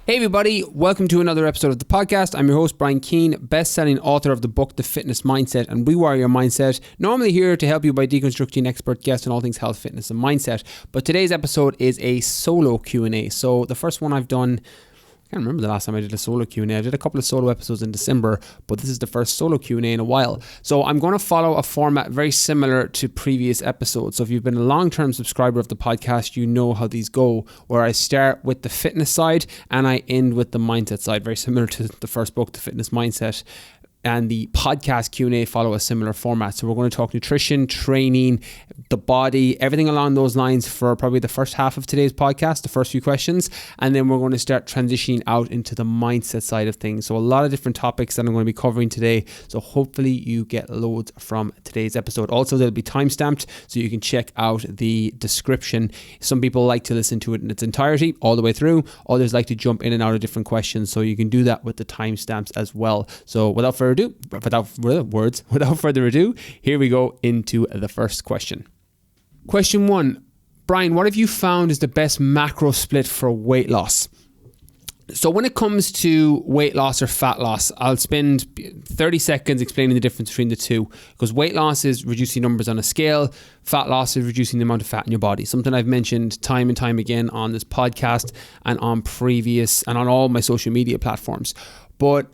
Hey everybody, welcome to another episode of the podcast. I'm your host Brian Keane, best-selling author of the book The Fitness Mindset and Rewire Your Mindset. Normally here to help you by deconstructing expert guests on all things health, fitness and mindset. But today's episode is a solo Q&A. So the first one I've done, I can't remember the last time I did a solo Q&A. I did a couple of solo episodes in December, but this is the first solo Q&A in a while. So I'm going to follow a format very similar to previous episodes. So if you've been a long-term subscriber of the podcast, you know how these go, where I start with the fitness side and I end with the mindset side, very similar to the first book, The Fitness Mindset. And the podcast Q&A follow a similar format. So we're going to talk nutrition, training, the body, everything along those lines for probably the first half of today's podcast, the first few questions. And then we're going to start transitioning out into the mindset side of things. So a lot of different topics that I'm going to be covering today. So hopefully you get loads from today's episode. Also, they'll be timestamped so you can check out the description. Some people like to listen to it in its entirety all the way through. Others like to jump in and out of different questions. So you can do that with the timestamps as well. So without further ado, here we go into the first question. Question 1. Brian, what have you found is the best macro split for weight loss? So when it comes to weight loss or fat loss, I'll spend 30 seconds explaining the difference between the two, because weight loss is reducing numbers on a scale, fat loss is reducing the amount of fat in your body. Something I've mentioned time and time again on this podcast and on previous and on all my social media platforms. But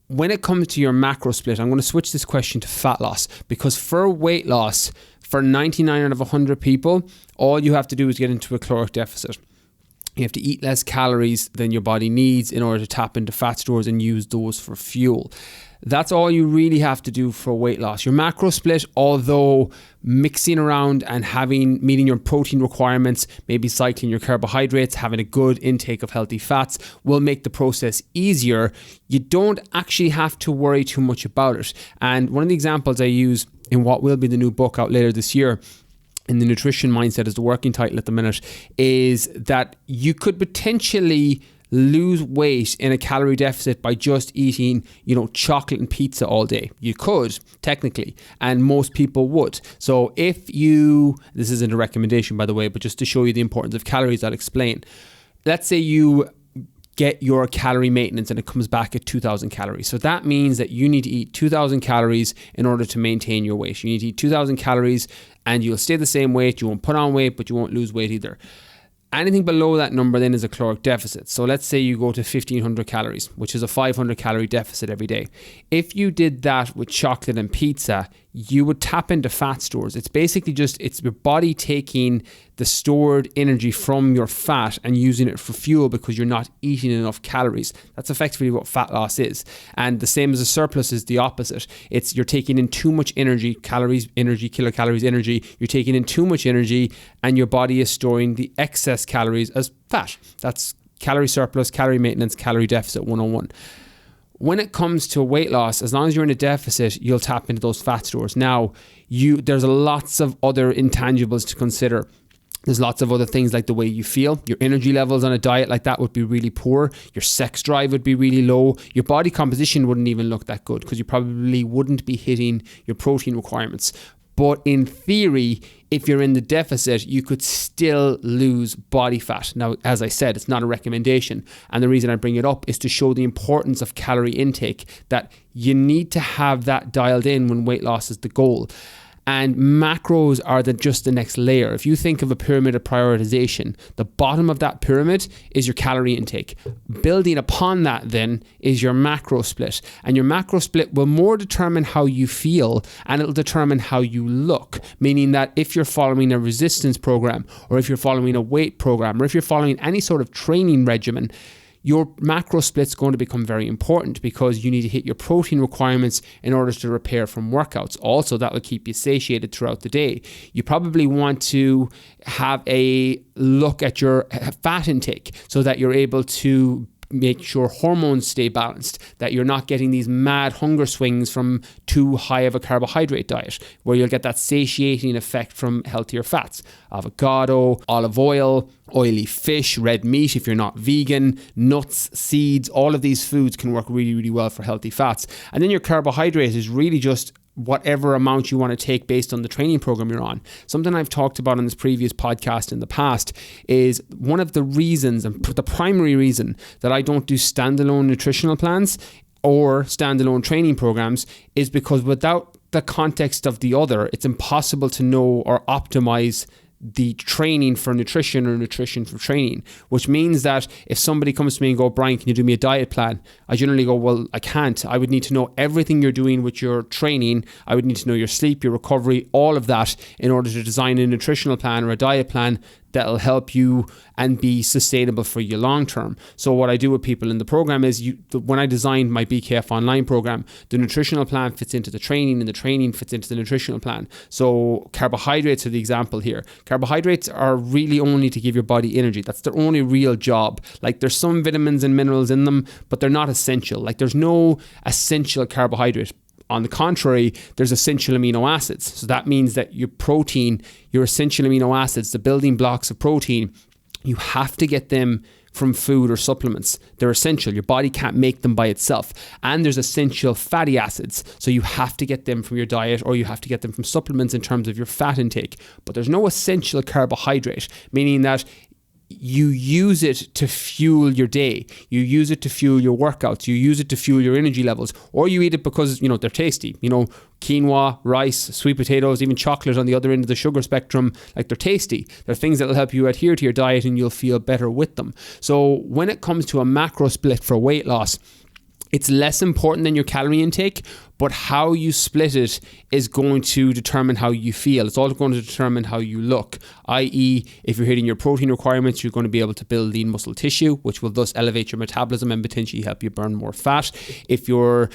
when it comes to your macro split, I'm going to switch this question to fat loss, because for weight loss, for 99 out of 100 people, all you have to do is get into a caloric deficit. You have to eat less calories than your body needs in order to tap into fat stores and use those for fuel. That's all you really have to do for weight loss. Your macro split, although mixing around and meeting your protein requirements, maybe cycling your carbohydrates, having a good intake of healthy fats will make the process easier. You don't actually have to worry too much about it. And one of the examples I use in what will be the new book out later this year, in the Nutrition Mindset is the working title at the minute, is that you could potentially lose weight in a calorie deficit by just eating, chocolate and pizza all day. You could, technically, and most people would. So this isn't a recommendation, by the way, but just to show you the importance of calories, I'll explain. Let's say you get your calorie maintenance and it comes back at 2,000 calories. So that means that you need to eat 2,000 calories in order to maintain your weight. You need to eat 2,000 calories and you'll stay the same weight. You won't put on weight, but you won't lose weight either. Anything below that number then is a caloric deficit. So let's say you go to 1,500 calories, which is a 500 calorie deficit every day. If you did that with chocolate and pizza, you would tap into fat stores. It's basically it's your body taking the stored energy from your fat and using it for fuel because you're not eating enough calories. That's effectively what fat loss is. And the same as a surplus is the opposite. You're taking in too much energy, kilocalories energy. You're taking in too much energy and your body is storing the excess calories as fat. That's calorie surplus, calorie maintenance, calorie deficit 101. When it comes to weight loss, as long as you're in a deficit, you'll tap into those fat stores. Now, there's lots of other intangibles to consider. There's lots of other things like the way you feel. Your energy levels on a diet like that would be really poor. Your sex drive would be really low. Your body composition wouldn't even look that good because you probably wouldn't be hitting your protein requirements. But in theory, if you're in the deficit, you could still lose body fat. Now, as I said, it's not a recommendation. And the reason I bring it up is to show the importance of calorie intake, that you need to have that dialed in when weight loss is the goal. And macros are just the next layer. If you think of a pyramid of prioritization, the bottom of that pyramid is your calorie intake. Building upon that then is your macro split. And your macro split will more determine how you feel and it'll determine how you look. Meaning that if you're following a resistance program or if you're following a weight program or if you're following any sort of training regimen, your macro split's going to become very important because you need to hit your protein requirements in order to repair from workouts. Also, that will keep you satiated throughout the day. You probably want to have a look at your fat intake so that you're able to make sure hormones stay balanced, that you're not getting these mad hunger swings from too high of a carbohydrate diet, where you'll get that satiating effect from healthier fats. Avocado, olive oil, oily fish, red meat if you're not vegan, nuts, seeds, all of these foods can work really, really well for healthy fats. And then your carbohydrate is really just whatever amount you want to take based on the training program you're on. Something I've talked about on this previous podcast in the past is one of the reasons, and the primary reason, that I don't do standalone nutritional plans or standalone training programs is because without the context of the other, it's impossible to know or optimize the training for nutrition or nutrition for training, which means that if somebody comes to me and go, Brian, can you do me a diet plan? I generally go, well, I can't. I would need to know everything you're doing with your training. I would need to know your sleep, your recovery, all of that in order to design a nutritional plan or a diet plan that'll help you and be sustainable for you long term. So what I do with people in the program is when I designed my BKF online program, the nutritional plan fits into the training and the training fits into the nutritional plan. So carbohydrates are the example here. Carbohydrates are really only to give your body energy. That's their only real job. Like there's some vitamins and minerals in them, but they're not essential. Like there's no essential carbohydrate. On the contrary, there's essential amino acids. So that means that your protein, your essential amino acids, the building blocks of protein, you have to get them from food or supplements. They're essential. Your body can't make them by itself. And there's essential fatty acids. So you have to get them from your diet or you have to get them from supplements in terms of your fat intake. But there's no essential carbohydrate, meaning that you use it to fuel your day. You use it to fuel your workouts. You use it to fuel your energy levels, or you eat it because, they're tasty. Quinoa, rice, sweet potatoes, even chocolate on the other end of the sugar spectrum, like they're tasty. They're things that will help you adhere to your diet and you'll feel better with them. So when it comes to a macro split for weight loss, it's less important than your calorie intake, but how you split it is going to determine how you feel. It's all going to determine how you look, i.e. if you're hitting your protein requirements, you're going to be able to build lean muscle tissue, which will thus elevate your metabolism and potentially help you burn more fat. If you're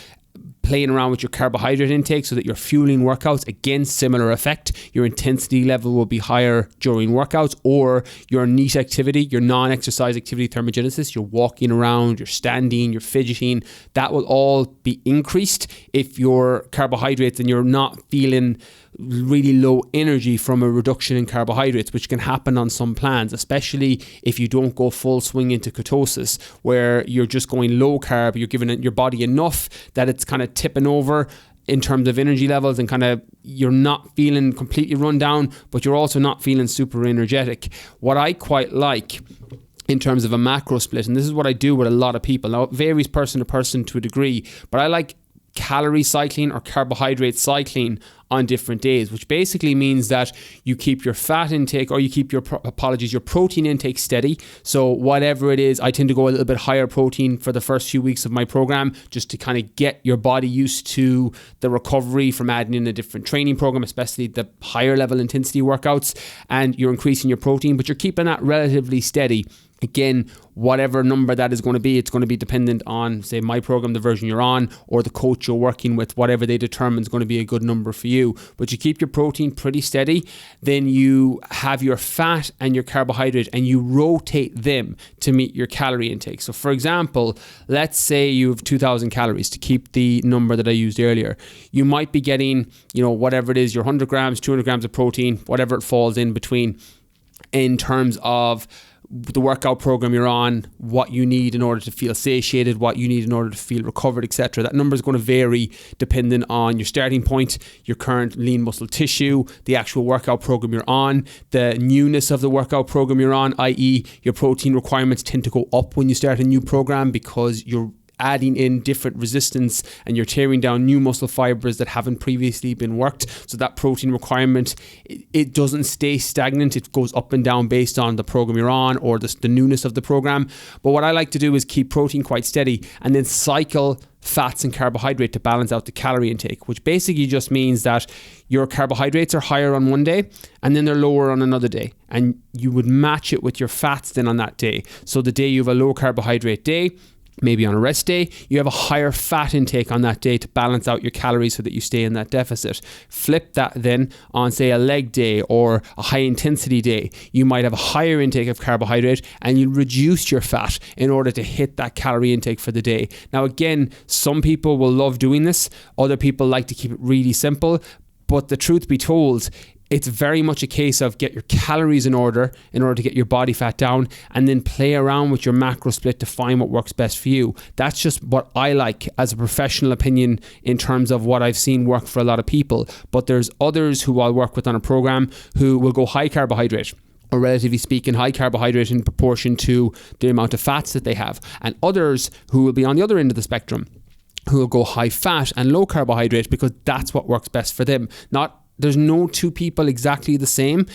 playing around with your carbohydrate intake so that you're fueling workouts, again, similar effect. Your intensity level will be higher during workouts, or your NEAT activity, your non-exercise activity thermogenesis, you're walking around, you're standing, you're fidgeting, that will all be increased if your carbohydrates and you're not feeling really low energy from a reduction in carbohydrates, which can happen on some plans, especially if you don't go full swing into ketosis, where you're just going low carb, you're giving your body enough that it's kind of tipping over in terms of energy levels and kind of you're not feeling completely run down, but you're also not feeling super energetic. What I quite like in terms of a macro split, and this is what I do with a lot of people, now it varies person to person to a degree, but I like calorie cycling or carbohydrate cycling on different days, which basically means that you keep your fat intake, or you keep your protein intake steady. So whatever it is, I tend to go a little bit higher protein for the first few weeks of my program, just to kind of get your body used to the recovery from adding in a different training program, especially the higher level intensity workouts, and you're increasing your protein, but you're keeping that relatively steady. Again, whatever number that is going to be, it's going to be dependent on, say, my program, the version you're on, or the coach you're working with, whatever they determine is going to be a good number for you. But you keep your protein pretty steady, then you have your fat and your carbohydrate and you rotate them to meet your calorie intake. So for example, let's say you have 2,000 calories, to keep the number that I used earlier. You might be getting, whatever it is, your 100 grams, 200 grams of protein, whatever it falls in between, in terms of the workout program you're on, what you need in order to feel satiated, what you need in order to feel recovered, etc. That number is going to vary depending on your starting point, your current lean muscle tissue, the actual workout program you're on, the newness of the workout program you're on, i.e. your protein requirements tend to go up when you start a new program because you're adding in different resistance and you're tearing down new muscle fibers that haven't previously been worked. So that protein requirement, it doesn't stay stagnant. It goes up and down based on the program you're on or the newness of the program. But what I like to do is keep protein quite steady and then cycle fats and carbohydrate to balance out the calorie intake, which basically just means that your carbohydrates are higher on one day and then they're lower on another day, and you would match it with your fats then on that day. So the day you have a low carbohydrate day, maybe on a rest day, you have a higher fat intake on that day to balance out your calories so that you stay in that deficit. Flip that then on, say, a leg day or a high intensity day. You might have a higher intake of carbohydrate and you reduce your fat in order to hit that calorie intake for the day. Now again, some people will love doing this. Other people like to keep it really simple. But the truth be told, it's very much a case of get your calories in order to get your body fat down, and then play around with your macro split to find what works best for you. That's just what I like as a professional opinion in terms of what I've seen work for a lot of people. But there's others who I'll work with on a program who will go high carbohydrate, or relatively speaking, high carbohydrate in proportion to the amount of fats that they have. And others who will be on the other end of the spectrum, who will go high fat and low carbohydrate because that's what works best for them. There's no two people exactly the same,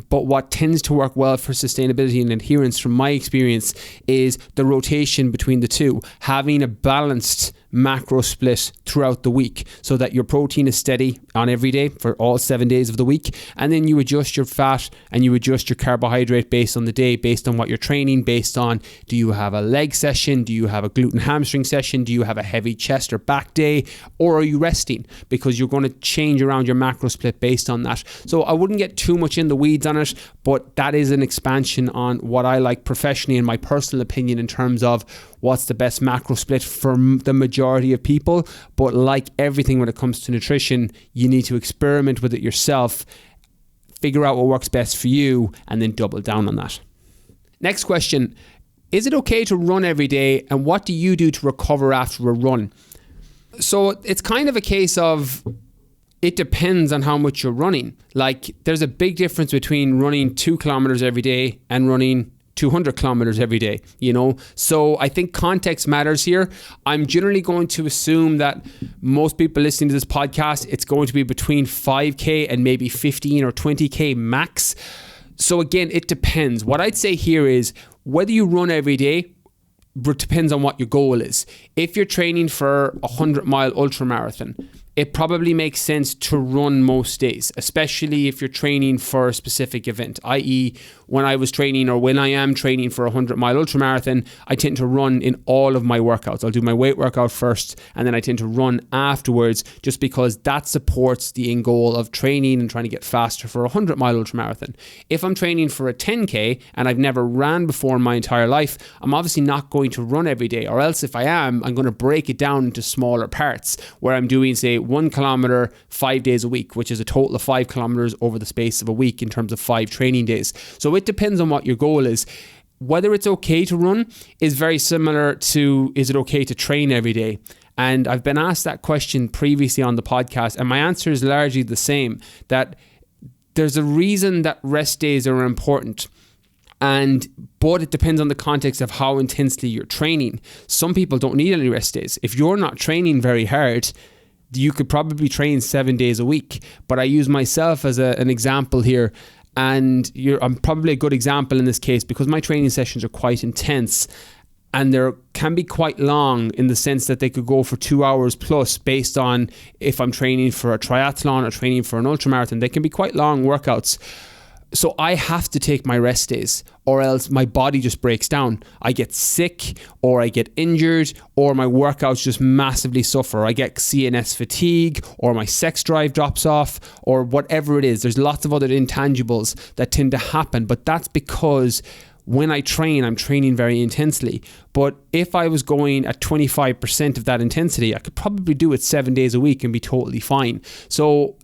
but what tends to work well for sustainability and adherence from my experience is the rotation between the two, having a balanced macro split throughout the week so that your protein is steady on every day for all 7 days of the week, and then you adjust your fat and you adjust your carbohydrate based on the day, based on what you're training, based on do you have a leg session, do you have a glute and hamstring session, do you have a heavy chest or back day, or are you resting, because you're going to change around your macro split based on that. So I wouldn't get too much in the weeds on it, but that is an expansion on what I like professionally in my personal opinion in terms of what's the best macro split for the majority of people. But like everything when it comes to nutrition, you need to experiment with it yourself, figure out what works best for you, and then double down on that. Next question, is it okay to run every day, and what do you do to recover after a run? So it's kind of a case of it depends on how much you're running. Like, there's a big difference between running 2 kilometers every day and running 200 kilometers every day, you know? So I think context matters here. I'm generally going to assume that most people listening to this podcast, it's going to be between 5K and maybe 15 or 20K max. So again, it depends. What I'd say here is whether you run every day depends on what your goal is. If you're training for a 100-mile ultra marathon, it probably makes sense to run most days, especially if you're training for a specific event, i.e. when I was training, or when I am training for a 100-mile ultramarathon, I tend to run in all of my workouts. I'll do my weight workout first, and then I tend to run afterwards, just because that supports the end goal of training and trying to get faster for a 100-mile ultramarathon. If I'm training for a 10K and I've never ran before in my entire life, I'm obviously not going to run every day, or else if I am, I'm going to break it down into smaller parts where I'm doing, say, 1 kilometer 5 days a week, which is a total of 5 kilometers over the space of a week in terms of 5 training days. So it depends on what your goal is. Whether it's okay to run is very similar to, is it okay to train every day? And I've been asked that question previously on the podcast, and my answer is largely the same, that there's a reason that rest days are important. But it depends on the context of how intensely you're training. Some people don't need any rest days. If you're not training very hard, you could probably train 7 days a week. But I use myself as an example here, and I'm probably a good example in this case because my training sessions are quite intense, and they can be quite long in the sense that they could go for 2 hours plus, based on if I'm training for a triathlon or training for an ultramarathon. They can be quite long workouts. So I have to take my rest days, or else my body just breaks down. I get sick, or I get injured, or my workouts just massively suffer. I get CNS fatigue, or my sex drive drops off, or whatever it is. There's lots of other intangibles that tend to happen, but that's because when I train, I'm training very intensely. But if I was going at 25% of that intensity, I could probably do it 7 days a week and be totally fine. So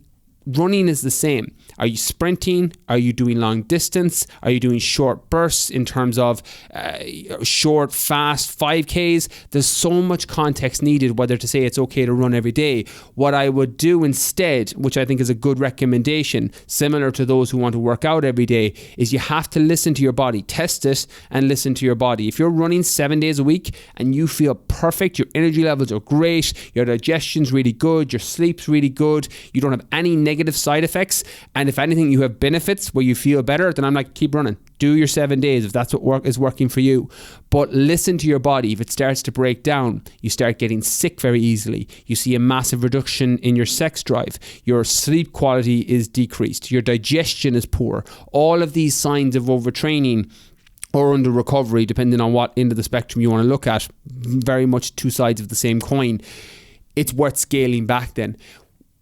running is the same. Are you sprinting? Are you doing long distance? Are you doing short bursts in terms of short, fast 5Ks? There's so much context needed whether to say it's okay to run every day. What I would do instead, which I think is a good recommendation, similar to those who want to work out every day, is you have to listen to your body. Test it and listen to your body. If you're running 7 days a week and you feel perfect, your energy levels are great, your digestion's really good, your sleep's really good, you don't have any negative side effects, and if anything you have benefits where you feel better, then I'm like, keep running. Do your 7 days if that's what is working for you. But listen to your body. If it starts to break down, you start getting sick very easily. You see a massive reduction in your sex drive. Your sleep quality is decreased. Your digestion is poor. All of these signs of overtraining or under recovery, depending on what end of the spectrum you want to look at, very much two sides of the same coin. It's worth scaling back then.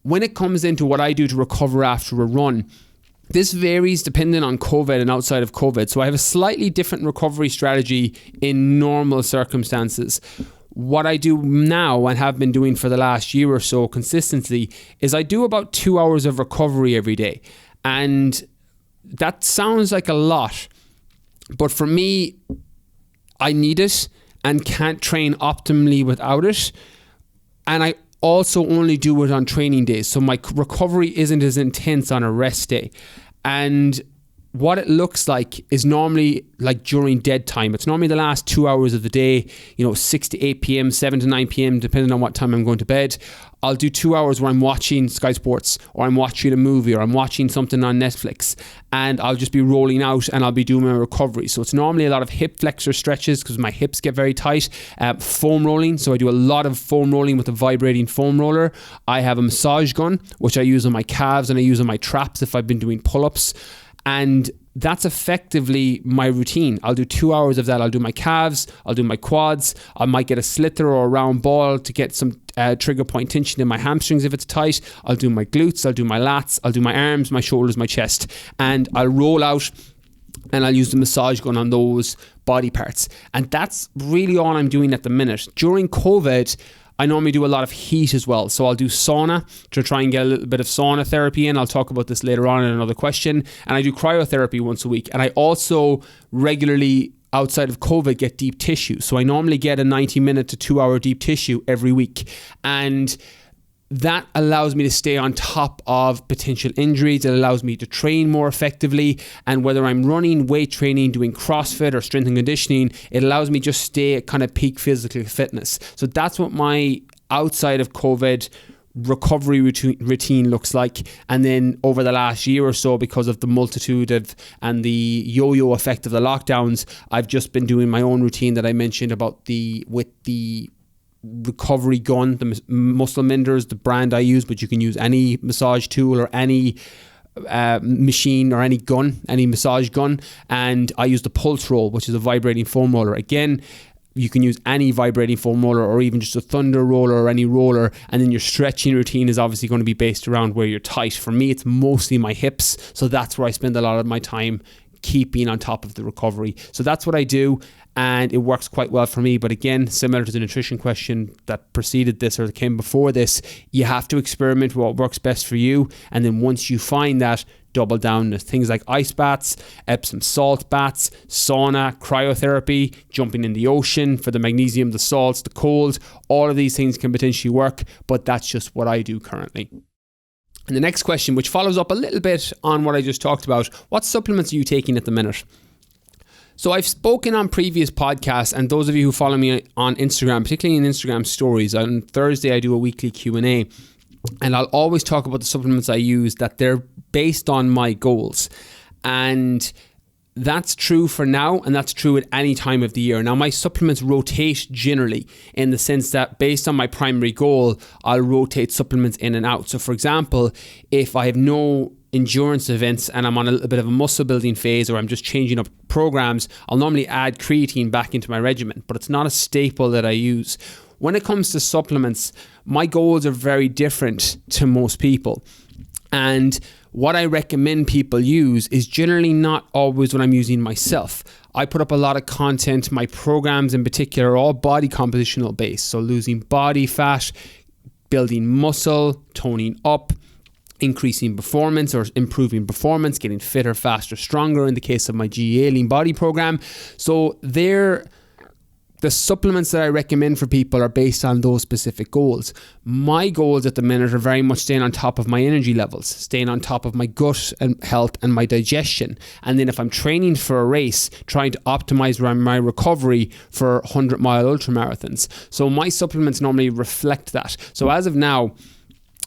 When it comes into what I do to recover after a run, this varies depending on COVID and outside of COVID. So I have a slightly different recovery strategy in normal circumstances. What I do now and have been doing for the last year or so consistently is I do about 2 hours of recovery every day. And that sounds like a lot, but for me, I need it and can't train optimally without it. And I also only do it on training days. So my recovery isn't as intense on a rest day. And what it looks like is normally like during dead time. It's normally the last 2 hours of the day, 6 to 8 p.m., 7 to 9 p.m., depending on what time I'm going to bed. I'll do 2 hours where I'm watching Sky Sports, or I'm watching a movie, or I'm watching something on Netflix, and I'll just be rolling out and I'll be doing my recovery. So it's normally a lot of hip flexor stretches because my hips get very tight. Foam rolling, so I do a lot of foam rolling with a vibrating foam roller. I have a massage gun, which I use on my calves and I use on my traps if I've been doing pull-ups. And that's effectively my routine. I'll do 2 hours of that. I'll do my calves, I'll do my quads, I might get a sliotar or a round ball to get some trigger point tension in my hamstrings if it's tight. I'll do my glutes, I'll do my lats, I'll do my arms, my shoulders, my chest, and I'll roll out and I'll use the massage gun on those body parts. And that's really all I'm doing at the minute. During COVID, I normally do a lot of heat as well. So I'll do sauna to try and get a little bit of sauna therapy in. I'll talk about this later on in another question. And I do cryotherapy once a week. And I also regularly, outside of COVID, get deep tissue. So I normally get a 90-minute to 2-hour deep tissue every week. And that allows me to stay on top of potential injuries. It allows me to train more effectively. And whether I'm running, weight training, doing CrossFit or strength and conditioning, it allows me just stay at kind of peak physical fitness. So that's what my outside of COVID recovery routine looks like. And then over the last year or so, because of the multitude of and the yo-yo effect of the lockdowns, I've just been doing my own routine that I mentioned about with the recovery gun, the Muscle Menders, the brand I use, but you can use any massage tool or any machine or any gun, any massage gun. And I use the Pulse Roll, which is a vibrating foam roller. Again, you can use any vibrating foam roller or even just a Thunder roller or any roller. And then your stretching routine is obviously going to be based around where you're tight. For me, it's mostly my hips. So that's where I spend a lot of my time keeping on top of the recovery. So that's what I do, and it works quite well for me. But again, similar to the nutrition question that preceded this or that came before this, you have to experiment with what works best for you, and then once you find that, double down. There's things like ice baths, Epsom salt baths, sauna, cryotherapy, jumping in the ocean for the magnesium, the salts, the cold. All of these things can potentially work, but that's just what I do currently. And the next question, which follows up a little bit on what I just talked about, what supplements are you taking at the minute? So I've spoken on previous podcasts, and those of you who follow me on Instagram, particularly in Instagram stories, on Thursday I do a weekly Q&A, and I'll always talk about the supplements I use, that they're based on my goals. And that's true for now, and that's true at any time of the year. Now, my supplements rotate generally in the sense that based on my primary goal, I'll rotate supplements in and out. So for example, if I have no endurance events and I'm on a little bit of a muscle building phase, or I'm just changing up programs, I'll normally add creatine back into my regimen, but it's not a staple that I use. When it comes to supplements, my goals are very different to most people. And what I recommend people use is generally not always what I'm using myself. I put up a lot of content. My programs in particular are all body compositional based. So losing body fat, building muscle, toning up, increasing performance or improving performance, getting fitter, faster, stronger in the case of my GEA Lean Body program. So the supplements that I recommend for people are based on those specific goals. My goals at the minute are very much staying on top of my energy levels, staying on top of my gut and health and my digestion. And then if I'm training for a race, trying to optimize my recovery for 100-mile ultramarathons. So my supplements normally reflect that. So as of now,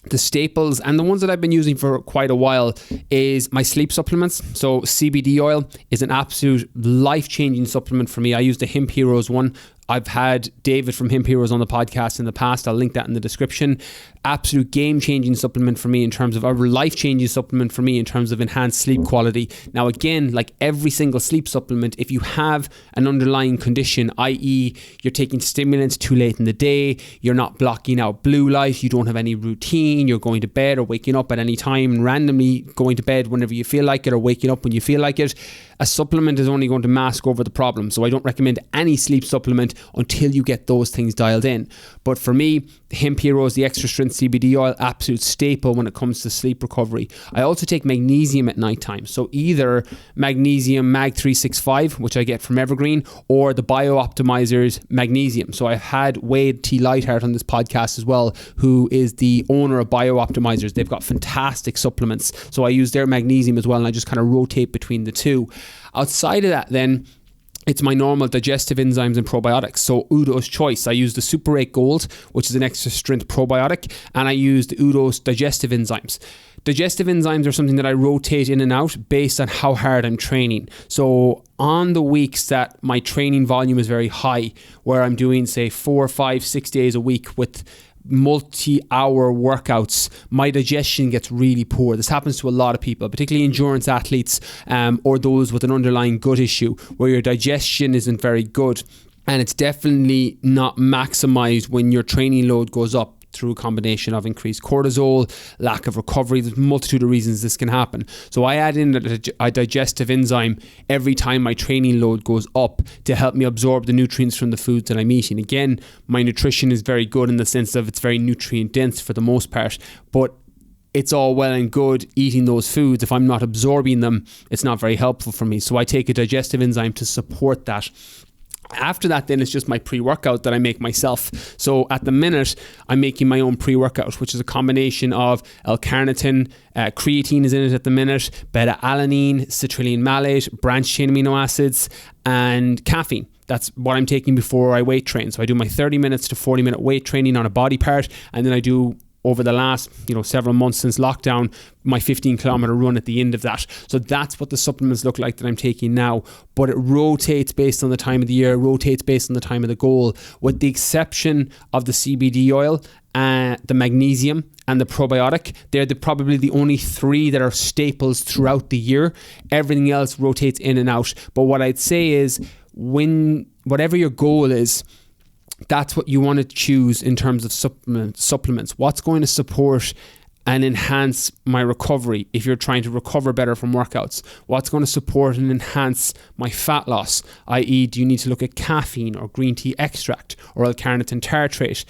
the staples and the ones that I've been using for quite a while is my sleep supplements. So CBD oil is an absolute life-changing supplement for me. I use the Hemp Heroes one. I've had David from Hemp Heroes on the podcast in the past. I'll link that in the description. Absolute game-changing supplement for me in terms of, a life-changing supplement for me in terms of enhanced sleep quality. Now again, like every single sleep supplement, if you have an underlying condition, i.e. you're taking stimulants too late in the day, you're not blocking out blue light, you don't have any routine, you're going to bed or waking up at any time and randomly going to bed whenever you feel like it or waking up when you feel like it, a supplement is only going to mask over the problem. So I don't recommend any sleep supplement until you get those things dialed in. But for me, the hemp heroes, the extra strength CBD oil, absolute staple when it comes to sleep recovery. I also take magnesium at nighttime. So either magnesium Mag 365, which I get from Evergreen, or the Bio Optimizers magnesium. So I've had Wade T. Lightheart on this podcast as well, who is the owner of Bio Optimizers. They've got fantastic supplements. So I use their magnesium as well, and I just kind of rotate between the two. Outside of that then, it's my normal digestive enzymes and probiotics. So Udo's Choice, I use the Super 8 Gold, which is an extra strength probiotic, and I use the Udo's digestive enzymes. Digestive enzymes are something that I rotate in and out based on how hard I'm training. So on the weeks that my training volume is very high, where I'm doing say 4, 5, 6 days a week with multi-hour workouts, my digestion gets really poor. This happens to a lot of people, particularly endurance athletes, or those with an underlying gut issue where your digestion isn't very good, and it's definitely not maximized when your training load goes up through a combination of increased cortisol, lack of recovery. There's a multitude of reasons this can happen. So I add in a digestive enzyme every time my training load goes up to help me absorb the nutrients from the foods that I'm eating. Again, my nutrition is very good in the sense of it's very nutrient dense for the most part, but it's all well and good eating those foods. If I'm not absorbing them, it's not very helpful for me. So I take a digestive enzyme to support that. After that, then it's just my pre-workout that I make myself. So at the minute, I'm making my own pre-workout, which is a combination of L-carnitine, creatine is in it at the minute, beta-alanine, citrulline malate, branched-chain amino acids, and caffeine. That's what I'm taking before I weight train. So I do my 30 minutes to 40 minute weight training on a body part, and then I do, over the last several months since lockdown, my 15-kilometer run at the end of that. So that's what the supplements look like that I'm taking now. But it rotates based on the time of the year, rotates based on the time of the goal, with the exception of the CBD oil, the magnesium, and the probiotic. They're probably the only three that are staples throughout the year. Everything else rotates in and out. But what I'd say is, whatever your goal is, that's what you want to choose in terms of supplements. What's going to support and enhance my recovery if you're trying to recover better from workouts? What's going to support and enhance my fat loss? I.e., do you need to look at caffeine or green tea extract or L-carnitine tartrate?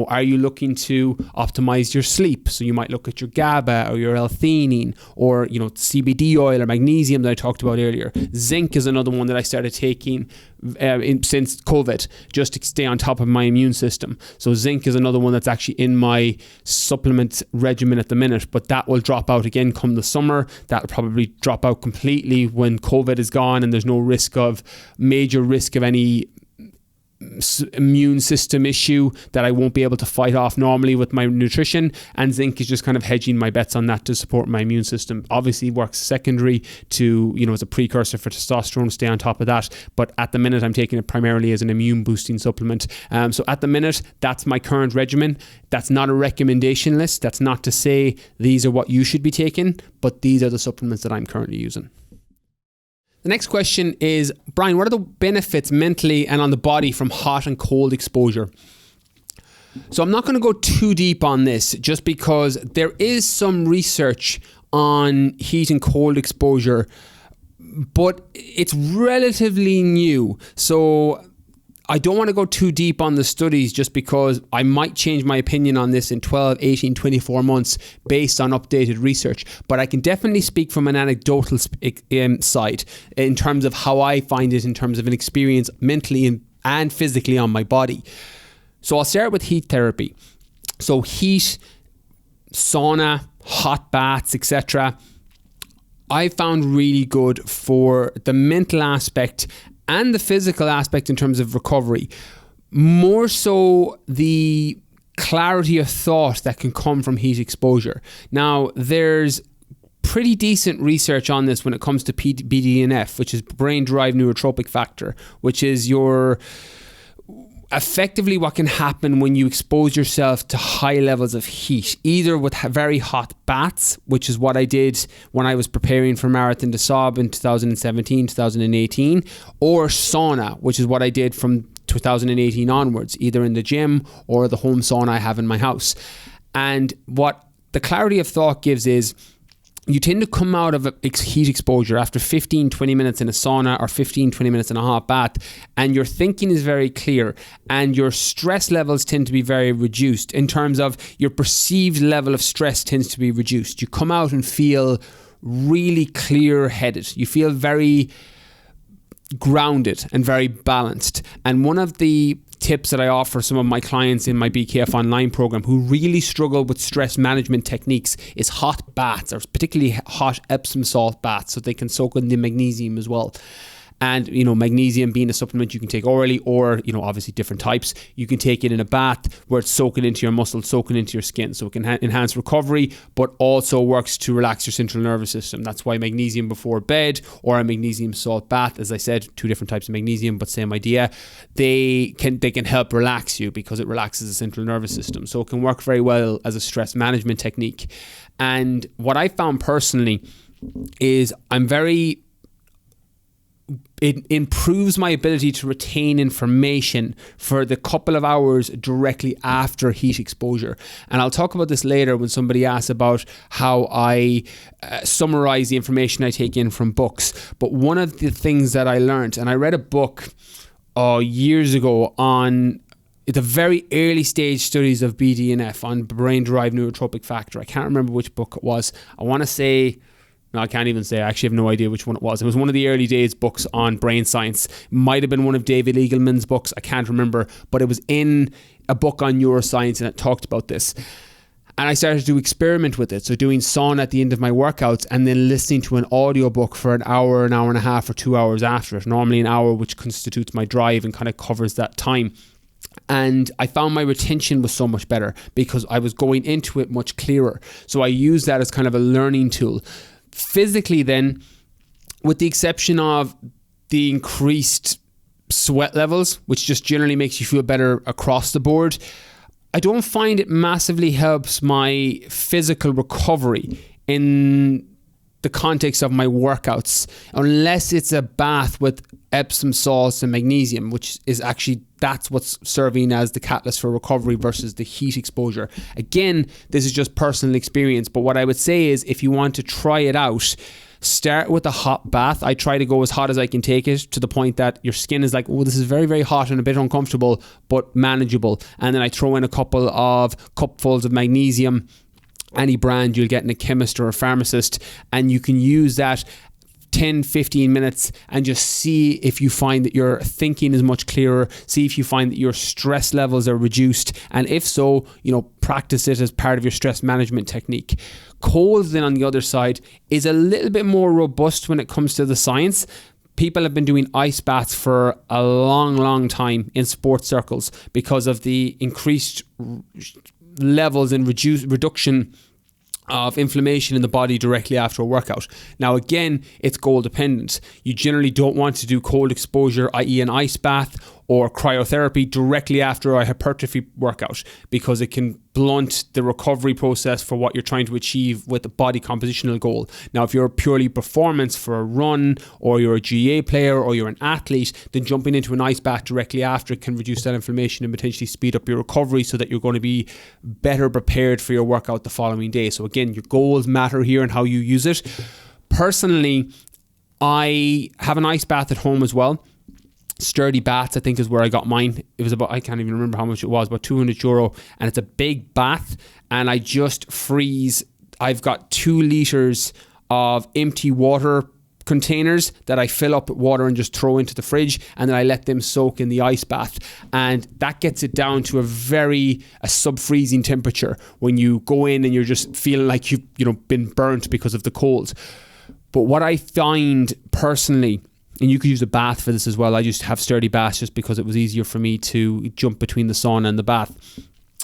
Are you looking to optimize your sleep? So you might look at your GABA or your L-theanine or, CBD oil or magnesium that I talked about earlier. Zinc is another one that I started taking since COVID, just to stay on top of my immune system. So zinc is another one that's actually in my supplement regimen at the minute, but that will drop out again come the summer. That'll probably drop out completely when COVID is gone and there's no major risk of any immune system issue that I won't be able to fight off normally with my nutrition. And zinc is just kind of hedging my bets on that to support my immune system. Obviously works secondary to, as a precursor for testosterone, stay on top of that. But at the minute, I'm taking it primarily as an immune boosting supplement. So at the minute, that's my current regimen. That's not a recommendation list. That's not to say these are what you should be taking, but these are the supplements that I'm currently using. The next question is, Brian, what are the benefits mentally and on the body from hot and cold exposure? So I'm not going to go too deep on this just because there is some research on heat and cold exposure, but it's relatively new. So I don't want to go too deep on the studies just because I might change my opinion on this in 12, 18, 24 months based on updated research. But I can definitely speak from an anecdotal side in terms of how I find it in terms of an experience mentally and physically on my body. So I'll start with heat therapy. So heat, sauna, hot baths, etc. I found really good for the mental aspect and the physical aspect in terms of recovery. More so the clarity of thought that can come from heat exposure. Now, there's pretty decent research on this when it comes to BDNF, which is brain-derived neurotrophic factor, which is effectively what can happen when you expose yourself to high levels of heat, either with very hot baths, which is what I did when I was preparing for Marathon des Sables in 2017, 2018, or sauna, which is what I did from 2018 onwards, either in the gym or the home sauna I have in my house. And what the clarity of thought gives is you tend to come out of heat exposure after 15, 20 minutes in a sauna or 15, 20 minutes in a hot bath, and your thinking is very clear and your stress levels tend to be very reduced in terms of your perceived level of stress tends to be reduced. You come out and feel really clear-headed. You feel very grounded and very balanced. And one of the tips that I offer some of my clients in my BKF online program who really struggle with stress management techniques is hot baths, or particularly hot Epsom salt baths, so they can soak in the magnesium as well. And, magnesium being a supplement you can take orally or, obviously different types. You can take it in a bath where it's soaking into your muscles, soaking into your skin. So it can enhance recovery, but also works to relax your central nervous system. That's why magnesium before bed or a magnesium salt bath, as I said, 2 different types of magnesium, but same idea. They can help relax you because it relaxes the central nervous system. So it can work very well as a stress management technique. And what I found personally is it improves my ability to retain information for the couple of hours directly after heat exposure. And I'll talk about this later when somebody asks about how I summarize the information I take in from books. But one of the things that I learned, and I read a book years ago on the very early stage studies of BDNF, on brain-derived neurotrophic factor. I can't remember which book it was. I want to say... No, I can't even say. I actually have no idea which one it was. It was one of the early days books on brain science. Might have been one of David Eagleman's books. I can't remember. But it was in a book on neuroscience and it talked about this. And I started to experiment with it. So doing sauna at the end of my workouts and then listening to an audiobook for an hour and a half or 2 hours after it. Normally an hour, which constitutes my drive and kind of covers that time. And I found my retention was so much better because I was going into it much clearer. So I used that as kind of a learning tool. Physically then, with the exception of the increased sweat levels, which just generally makes you feel better across the board, I don't find it massively helps my physical recovery in the context of my workouts, unless it's a bath with Epsom salts and magnesium, which is actually, that's what's serving as the catalyst for recovery versus the heat exposure. Again, this is just personal experience, but what I would say is if you want to try it out, start with a hot bath. I try to go as hot as I can take it, to the point that your skin is like, oh, this is very, very hot and a bit uncomfortable, but manageable. And then I throw in a couple of cupfuls of magnesium, any brand you'll get in a chemist or a pharmacist, and you can use that 10-15 minutes and just see if you find that your thinking is much clearer, see if you find that your stress levels are reduced, and if so, practice it as part of your stress management technique. Cold then, on the other side, is a little bit more robust when it comes to the science. People have been doing ice baths for a long time in sports circles because of the increased levels and reduction of inflammation in the body directly after a workout. Now again, it's goal dependent. You generally don't want to do cold exposure, i.e. an ice bath or cryotherapy directly after a hypertrophy workout, because it can blunt the recovery process for what you're trying to achieve with the body compositional goal. Now, if you're purely performance for a run, or you're a GA player, or you're an athlete, then jumping into an ice bath directly after can reduce that inflammation and potentially speed up your recovery so that you're going to be better prepared for your workout the following day. So again, your goals matter here and how you use it. Personally, I have an ice bath at home as well. Sturdy Baths, I think, is where I got mine. It was about, I can't even remember how much it was, about €200, and it's a big bath, and I just freeze. I've got 2 litres of empty water containers that I fill up with water and just throw into the fridge, and then I let them soak in the ice bath, and that gets it down to a sub-freezing temperature when you go in and you're just feeling like you've been burnt because of the cold. But what I find personally, and you could use a bath for this as well, I just have Sturdy Baths just because it was easier for me to jump between the sauna and the bath.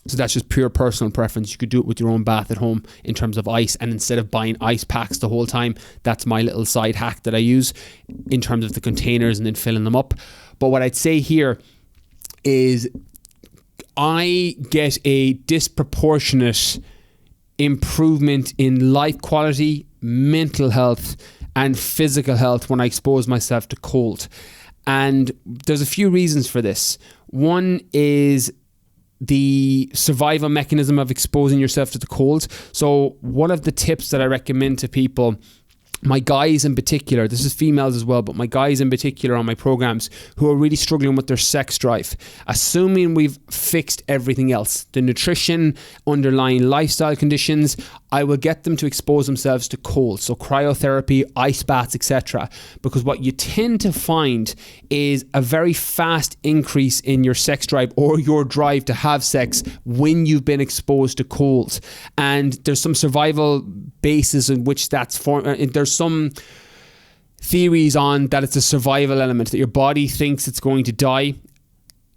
So that's just pure personal preference. You could do it with your own bath at home in terms of ice, and instead of buying ice packs the whole time, that's my little side hack that I use in terms of the containers and then filling them up. But what I'd say here is I get a disproportionate improvement in life quality, mental health, and physical health when I expose myself to cold. And there's a few reasons for this. One is the survival mechanism of exposing yourself to the cold. So one of the tips that I recommend to people, my guys in particular, this is females as well, but my guys in particular on my programs who are really struggling with their sex drive, assuming we've fixed everything else, the nutrition, underlying lifestyle conditions, I will get them to expose themselves to cold. So cryotherapy, ice baths, etc. Because what you tend to find is a very fast increase in your sex drive or your drive to have sex when you've been exposed to cold. And there's some survival basis in which that's there's some theories on that it's a survival element, that your body thinks it's going to die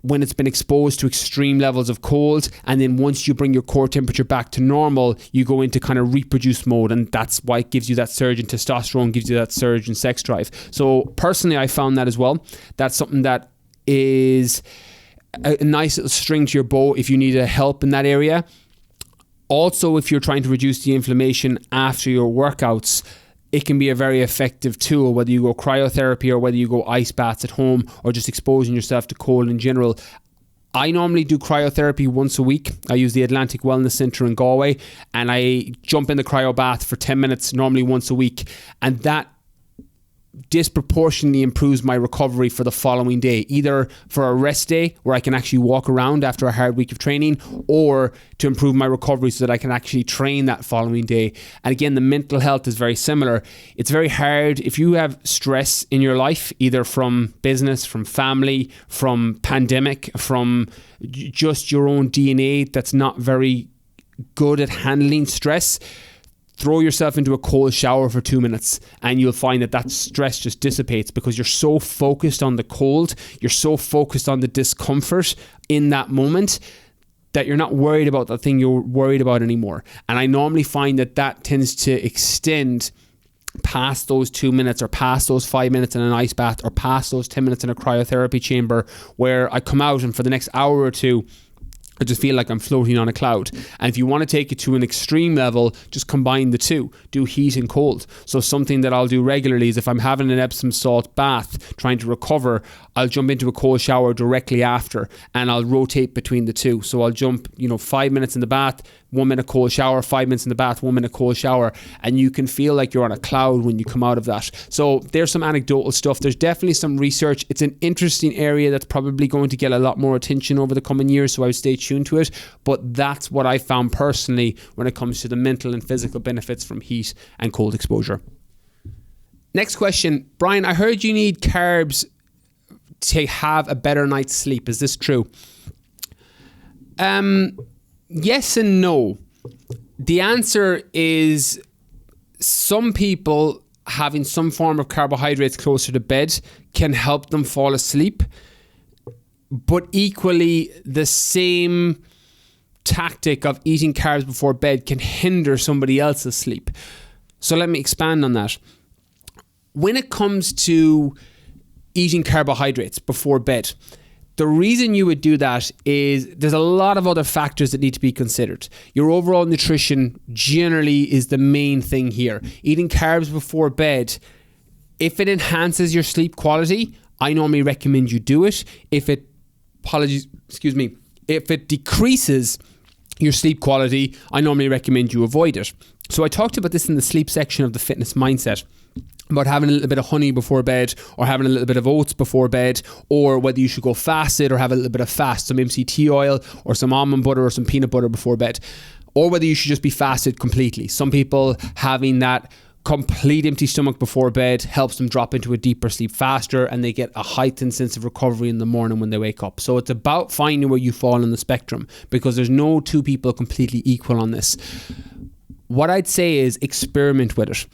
when it's been exposed to extreme levels of cold, and then once you bring your core temperature back to normal, you go into kind of reproduce mode, and that's why it gives you that surge in testosterone, gives you that surge in sex drive. So personally, I found that as well. That's something that is a nice little string to your bow if you need help in that area. Also, if you're trying to reduce the inflammation after your workouts, it can be a very effective tool, whether you go cryotherapy or whether you go ice baths at home or just exposing yourself to cold in general. I normally do cryotherapy once a week. I use the Atlantic Wellness Centre in Galway, and I jump in the cryo bath for 10 minutes, normally once a week. And that disproportionately improves my recovery for the following day, either for a rest day where I can actually walk around after a hard week of training, or to improve my recovery so that I can actually train that following day. And again, the mental health is very similar. It's very hard if you have stress in your life, either from business, from family, from pandemic, from just your own DNA that's not very good at handling stress. Throw yourself into a cold shower for 2 minutes and you'll find that stress just dissipates, because you're so focused on the cold, you're so focused on the discomfort in that moment that you're not worried about the thing you're worried about anymore. And I normally find that tends to extend past those 2 minutes, or past those 5 minutes in an ice bath, or past those 10 minutes in a cryotherapy chamber, where I come out and for the next hour or two I just feel like I'm floating on a cloud. And if you want to take it to an extreme level, just combine the two. Do heat and cold. So something that I'll do regularly is, if I'm having an Epsom salt bath trying to recover, I'll jump into a cold shower directly after, and I'll rotate between the two. So I'll jump 5 minutes in the bath, 1 minute cold shower, 5 minutes in the bath, 1 minute cold shower, and you can feel like you're on a cloud when you come out of that. So there's some anecdotal stuff. There's definitely some research. It's an interesting area that's probably going to get a lot more attention over the coming years, so I would stay tuned to it. But that's what I found personally when it comes to the mental and physical benefits from heat and cold exposure. Next question. Brian, I heard you need carbs to have a better night's sleep. Is this true? Yes and no. The answer is, some people having some form of carbohydrates closer to bed can help them fall asleep, but equally the same tactic of eating carbs before bed can hinder somebody else's sleep. So let me expand on that. When it comes to eating carbohydrates before bed, the reason you would do that is there's a lot of other factors that need to be considered. Your overall nutrition generally is the main thing here. Eating carbs before bed, if it enhances your sleep quality, I normally recommend you do it. If it decreases your sleep quality, I normally recommend you avoid it. So I talked about this in the sleep section of the Fitness Mindset, about having a little bit of honey before bed, or having a little bit of oats before bed, or whether you should go fasted or have a little bit of fast, some MCT oil or some almond butter or some peanut butter before bed, or whether you should just be fasted completely. Some people having that complete empty stomach before bed helps them drop into a deeper sleep faster, and they get a heightened sense of recovery in the morning when they wake up. So it's about finding where you fall on the spectrum, because there's no two people completely equal on this. What I'd say is experiment with it.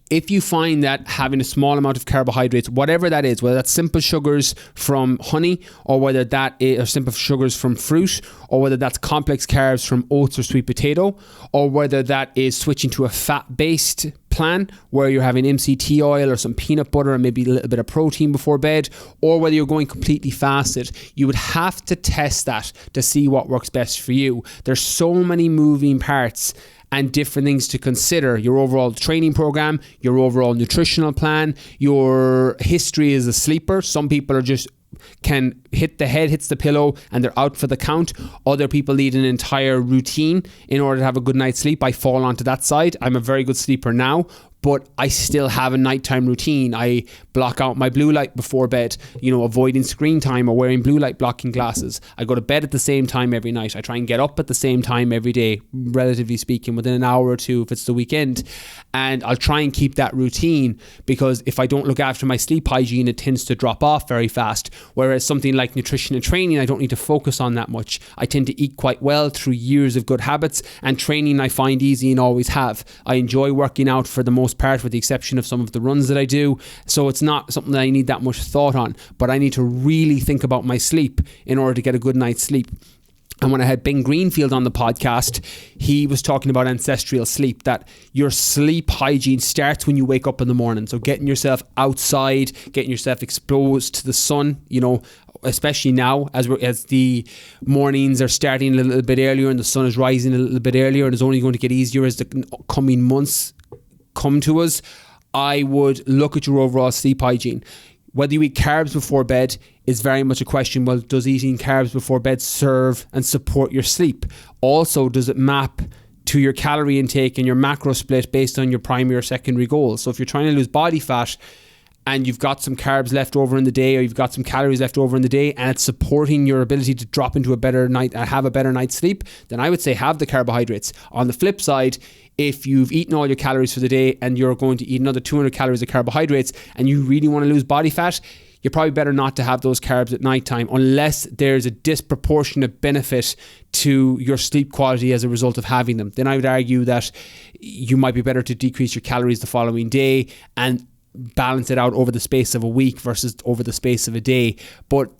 If you find that having a small amount of carbohydrates, whatever that is, whether that's simple sugars from honey, or whether that is simple sugars from fruit, or whether that's complex carbs from oats or sweet potato, or whether that is switching to a fat-based plan where you're having MCT oil or some peanut butter and maybe a little bit of protein before bed, or whether you're going completely fasted, you would have to test that to see what works best for you. There's so many moving parts and different things to consider. Your overall training program, your overall nutritional plan, your history as a sleeper. Some people are just can hit the head, hits the pillow, and they're out for the count. Other people need an entire routine in order to have a good night's sleep. I fall onto that side. I'm a very good sleeper now, but I still have a nighttime routine. I block out my blue light before bed, avoiding screen time or wearing blue light blocking glasses. I go to bed at the same time every night. I try and get up at the same time every day, relatively speaking, within an hour or two if it's the weekend. And I'll try and keep that routine, because if I don't look after my sleep hygiene, it tends to drop off very fast. Whereas something like nutrition and training, I don't need to focus on that much. I tend to eat quite well through years of good habits, and training I find easy and always have. I enjoy working out for the most part, with the exception of some of the runs that I do. So it's not something that I need that much thought on, but I need to really think about my sleep in order to get a good night's sleep. And when I had Ben Greenfield on the podcast, he was talking about ancestral sleep, that your sleep hygiene starts when you wake up in the morning. So getting yourself outside, getting yourself exposed to the sun, especially now as the mornings are starting a little bit earlier and the sun is rising a little bit earlier, and it's only going to get easier as the coming months come to us. I would look at your overall sleep hygiene. Whether you eat carbs before bed is very much a question. Well, does eating carbs before bed serve and support your sleep? Also, does it map to your calorie intake and your macro split based on your primary or secondary goals? So if you're trying to lose body fat and you've got some carbs left over in the day, or you've got some calories left over in the day, and it's supporting your ability to drop into a better night and have a better night's sleep, then I would say have the carbohydrates. On the flip side, if you've eaten all your calories for the day and you're going to eat another 200 calories of carbohydrates and you really want to lose body fat, you're probably better not to have those carbs at nighttime, unless there's a disproportionate benefit to your sleep quality as a result of having them. Then I would argue that you might be better to decrease your calories the following day and balance it out over the space of a week versus over the space of a day. But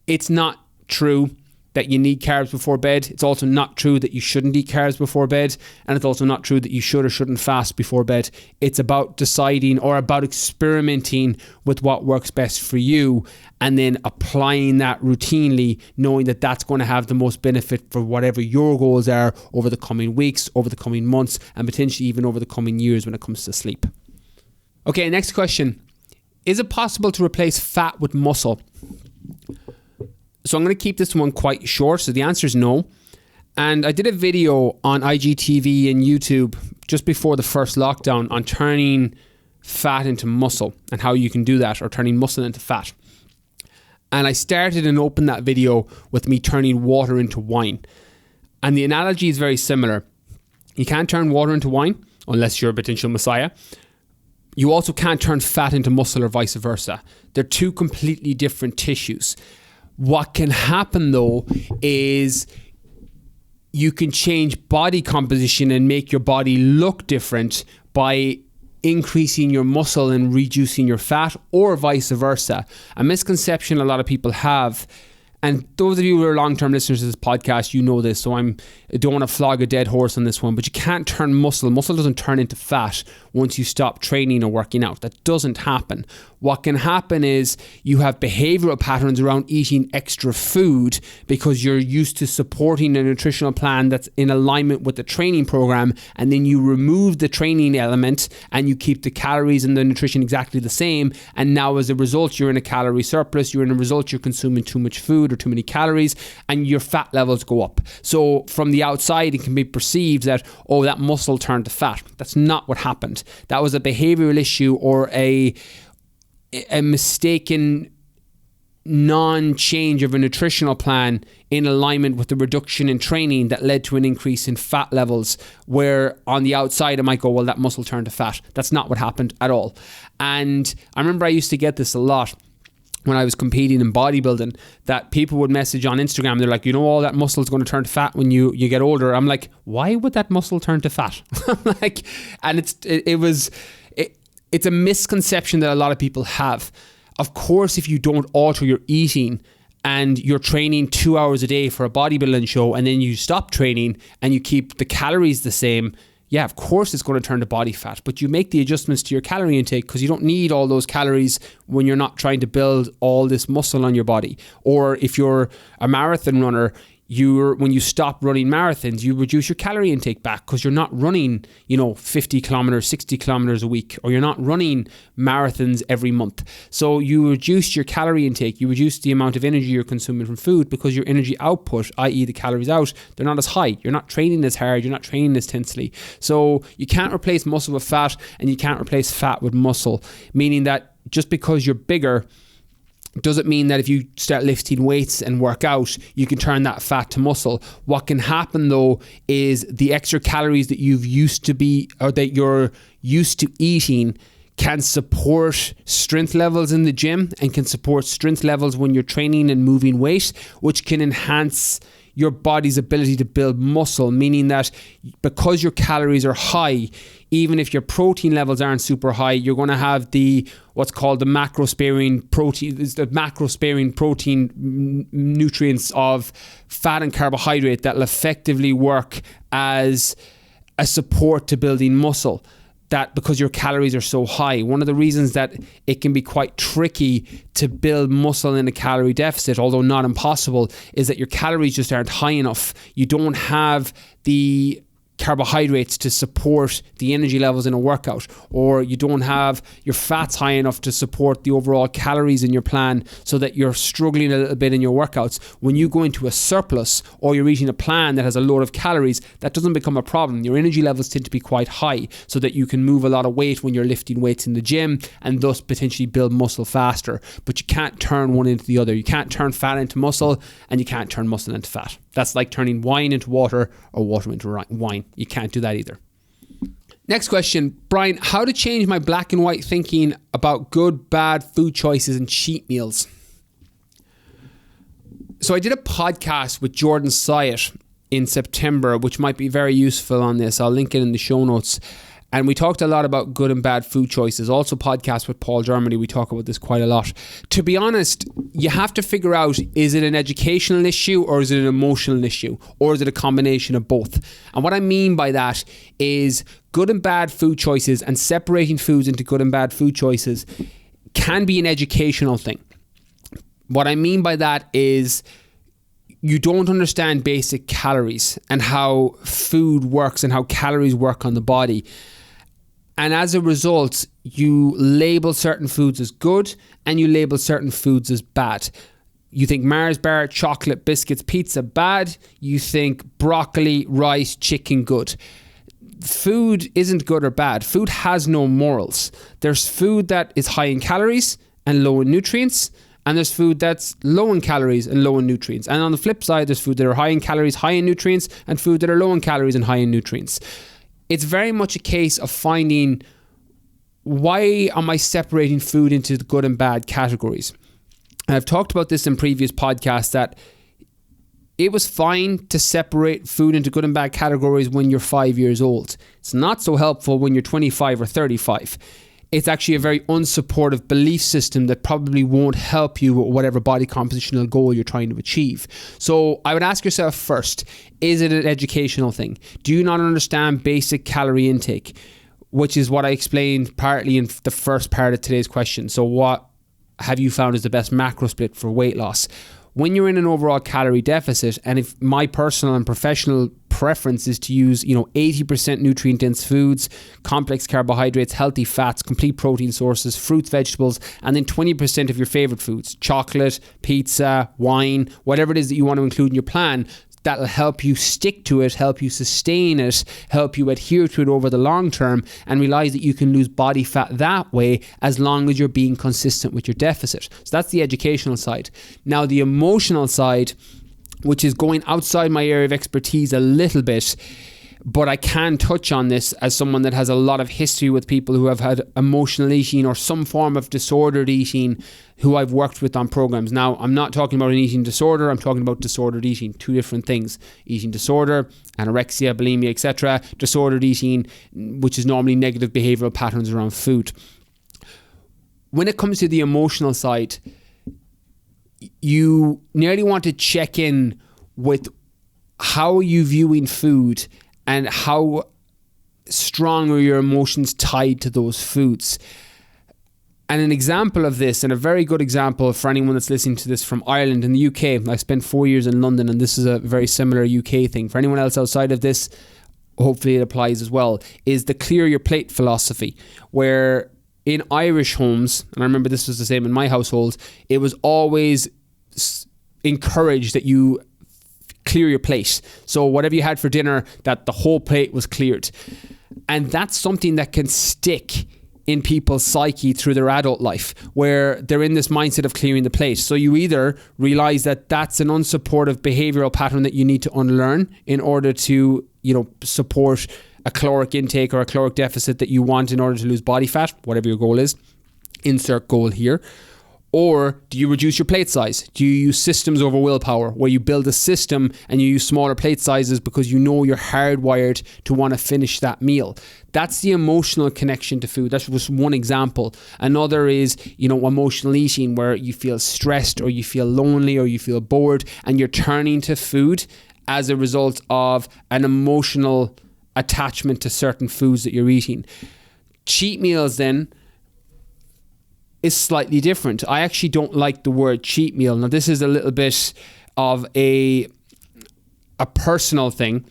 it's not true that you need carbs before bed. It's also not true that you shouldn't eat carbs before bed, and it's also not true that you should or shouldn't fast before bed. It's about deciding, or about experimenting with what works best for you, and then applying that routinely, knowing that that's going to have the most benefit for whatever your goals are over the coming weeks, over the coming months, and potentially even over the coming years when it comes to sleep. Okay, next question. Is it possible to replace fat with muscle? So I'm going to keep this one quite short. So the answer is no. And I did a video on IGTV and YouTube just before the first lockdown on turning fat into muscle and how you can do that, or turning muscle into fat. And I started and opened that video with me turning water into wine. And the analogy is very similar. You can't turn water into wine unless you're a potential messiah. You also can't turn fat into muscle, or vice versa. They're two completely different tissues. What can happen though is you can change body composition and make your body look different by increasing your muscle and reducing your fat, or vice versa. A misconception a lot of people have, and those of you who are long-term listeners to this podcast, you know this, so I don't want to flog a dead horse on this one, but you can't turn muscle. Muscle doesn't turn into fat once you stop training or working out. That doesn't happen. What can happen is you have behavioral patterns around eating extra food because you're used to supporting a nutritional plan that's in alignment with the training program, and then you remove the training element and you keep the calories and the nutrition exactly the same, and now as a result you're in a calorie surplus, you're consuming too much food or too many calories, and your fat levels go up. So from the outside it can be perceived that, oh, that muscle turned to fat. That's not what happened. That was a behavioral issue, or a mistaken non-change of a nutritional plan in alignment with the reduction in training that led to an increase in fat levels, where on the outside it might go, well, that muscle turned to fat. That's not what happened at all. And I remember I used to get this a lot when I was competing in bodybuilding, that people would message on Instagram. They're like, all that muscle is going to turn to fat when you get older. I'm like, why would that muscle turn to fat? And it's a misconception that a lot of people have. Of course, if you don't alter your eating and you're training 2 hours a day for a bodybuilding show, and then you stop training and you keep the calories the same, yeah, of course it's going to turn to body fat, but you make the adjustments to your calorie intake because you don't need all those calories when you're not trying to build all this muscle on your body. Or if you're a marathon runner, when you stop running marathons, you reduce your calorie intake back because you're not running, 50 kilometers, 60 kilometers a week, or you're not running marathons every month. So you reduce your calorie intake, you reduce the amount of energy you're consuming from food because your energy output, i.e. the calories out, they're not as high. You're not training as hard, you're not training as intensely. So you can't replace muscle with fat, and you can't replace fat with muscle, meaning that just because you're bigger doesn't mean that if you start lifting weights and work out, you can turn that fat to muscle. What can happen though is the extra calories that you're used to eating can support strength levels in the gym and can support strength levels when you're training and moving weight, which can enhance your body's ability to build muscle, meaning that because your calories are high, even if your protein levels aren't super high, you're going to have what's called the macro-sparing protein nutrients of fat and carbohydrate that will effectively work as a support to building muscle. That because your calories are so high. One of the reasons that it can be quite tricky to build muscle in a calorie deficit, although not impossible, is that your calories just aren't high enough. You don't have the carbohydrates to support the energy levels in a workout, or you don't have your fats high enough to support the overall calories in your plan, so that you're struggling a little bit in your workouts. When you go into a surplus or you're eating a plan that has a load of calories, that doesn't become a problem. Your energy levels tend to be quite high so that you can move a lot of weight when you're lifting weights in the gym and thus potentially build muscle faster. But you can't turn one into the other. You can't turn fat into muscle, and you can't turn muscle into fat. That's like turning wine into water or water into wine. You can't do that either. Next question, Brian, how to change my black and white thinking about good, bad food choices and cheat meals. So I did a podcast with Jordan Syatt in September, which might be very useful on this. I'll link it in the show notes. And we talked a lot about good and bad food choices. Also podcast with Paul Germany, we talk about this quite a lot. To be honest, you have to figure out, is it an educational issue or is it an emotional issue? Or is it a combination of both? And what I mean by that is good and bad food choices and separating foods into good and bad food choices can be an educational thing. What I mean by that is you don't understand basic calories and how food works and how calories work on the body. And as a result, you label certain foods as good and you label certain foods as bad. You think Mars bar, chocolate, biscuits, pizza bad. You think broccoli, rice, chicken good. Food isn't good or bad. Food has no morals. There's food that is high in calories and low in nutrients. And there's food that's low in calories and low in nutrients. And on the flip side, there's food that are high in calories, high in nutrients, and food that are low in calories and high in nutrients. It's very much a case of finding, why am I separating food into the good and bad categories? And I've talked about this in previous podcasts, that it was fine to separate food into good and bad categories when you're 5 years old. It's not so helpful when you're 25 or 35. It's actually a very unsupportive belief system that probably won't help you with whatever body compositional goal you're trying to achieve. So I would ask yourself first, is it an educational thing? Do you not understand basic calorie intake? Which is what I explained partly in the first part of today's question. So what have you found is the best macro split for weight loss? When you're in an overall calorie deficit, and if my personal and professional preference is to use 80% nutrient dense foods, complex carbohydrates, healthy fats, complete protein sources, fruits, vegetables, and then 20% of your favorite foods, chocolate, pizza, wine, whatever it is that you want to include in your plan, that'll help you stick to it, help you sustain it, help you adhere to it over the long term, and realize that you can lose body fat that way as long as you're being consistent with your deficit. So that's the educational side. Now the emotional side, which is going outside my area of expertise a little bit, but I can touch on this as someone that has a lot of history with people who have had emotional eating or some form of disordered eating who I've worked with on programs. Now, I'm not talking about an eating disorder, I'm talking about disordered eating, two different things. Eating disorder, anorexia, bulimia, etc. Disordered eating, which is normally negative behavioral patterns around food. When it comes to the emotional side, you nearly want to check in with how are you viewing food and how strong are your emotions tied to those foods. And an example of this, and a very good example for anyone that's listening to this from Ireland and the UK, I spent 4 years in London, and this is a very similar UK thing. For anyone else outside of this, hopefully it applies as well, is the clear your plate philosophy, where in Irish homes, and I remember this was the same in my household, it was always encouraged that you clear your plate. So whatever you had for dinner, that the whole plate was cleared. And that's something that can stick in people's psyche through their adult life, where they're in this mindset of clearing the plate. So you either realize that that's an unsupportive behavioral pattern that you need to unlearn in order to, support a caloric intake or a caloric deficit that you want in order to lose body fat, whatever your goal is. Insert goal here. Or do you reduce your plate size? Do you use systems over willpower, where you build a system and you use smaller plate sizes because you know you're hardwired to want to finish that meal? That's the emotional connection to food. That's just one example. Another is, emotional eating, where you feel stressed or you feel lonely or you feel bored and you're turning to food as a result of an emotional attachment to certain foods that you're eating. Cheat meals then is slightly different. I actually don't like the word cheat meal. Now, this is a little bit of a personal thing,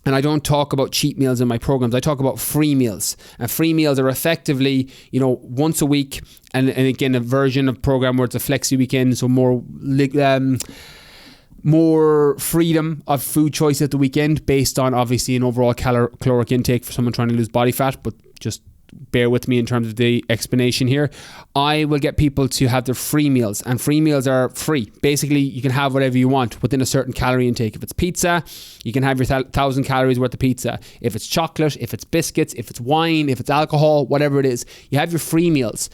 and I don't talk about cheat meals in my programs. I talk about free meals. And free meals are effectively, once a week, and again, a version of program where it's a flexi weekend, so more freedom of food choice at the weekend based on obviously an overall caloric intake for someone trying to lose body fat, but just bear with me in terms of the explanation here. I will get people to have their free meals, and free meals are free. Basically, you can have whatever you want within a certain calorie intake. If it's pizza, you can have your 1,000 calories worth of pizza. If it's chocolate, if it's biscuits, if it's wine, if it's alcohol, whatever it is, you have your free meals.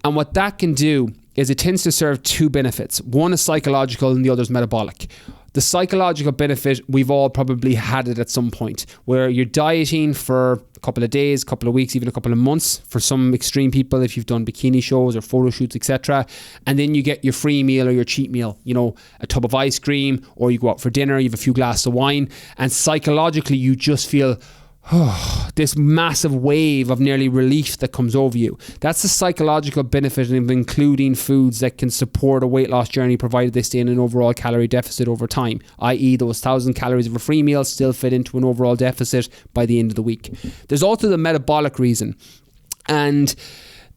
And what that can do is it tends to serve two benefits. One is psychological and the other is metabolic. The psychological benefit, we've all probably had it at some point, where you're dieting for a couple of days, couple of weeks, even a couple of months for some extreme people, if you've done bikini shows or photo shoots, etc. And then you get your free meal or your cheat meal, a tub of ice cream, or you go out for dinner, you have a few glasses of wine, and psychologically you just feel this massive wave of nearly relief that comes over you. That's the psychological benefit of including foods that can support a weight loss journey, provided they stay in an overall calorie deficit over time, i.e. those 1,000 calories of a free meal still fit into an overall deficit by the end of the week. There's also the metabolic reason, and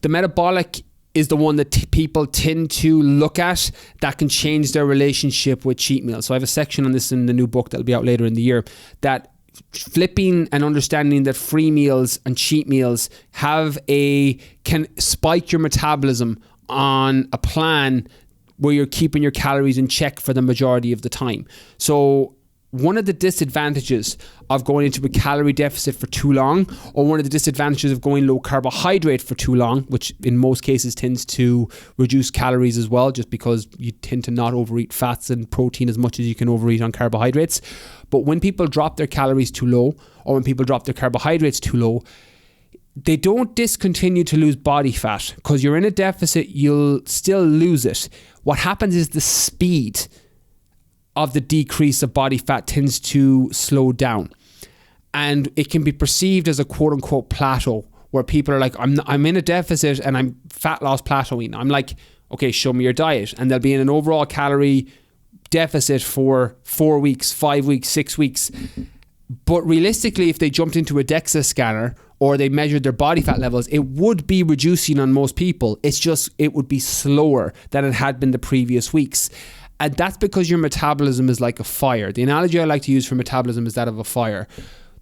the metabolic is the one that people tend to look at that can change their relationship with cheat meals. So I have a section on this in the new book that'll be out later in the year, that flipping and understanding that free meals and cheat meals can spike your metabolism on a plan where you're keeping your calories in check for the majority of the time. So one of the disadvantages of going into a calorie deficit for too long, or one of the disadvantages of going low carbohydrate for too long, which in most cases tends to reduce calories as well, just because you tend to not overeat fats and protein as much as you can overeat on carbohydrates. But when people drop their calories too low, or when people drop their carbohydrates too low, they don't discontinue to lose body fat, because you're in a deficit, you'll still lose it. What happens is the speed of the decrease of body fat tends to slow down, and it can be perceived as a quote unquote plateau, where people are like, I'm in a deficit and I'm fat loss plateauing. I'm like, okay, show me your diet. And they'll be in an overall calorie deficit for 4 weeks, 5 weeks, 6 weeks. But realistically, if they jumped into a DEXA scanner or they measured their body fat levels, it would be reducing on most people. It's just, it would be slower than it had been the previous weeks. And that's because your metabolism is like a fire. The analogy I like to use for metabolism is that of a fire.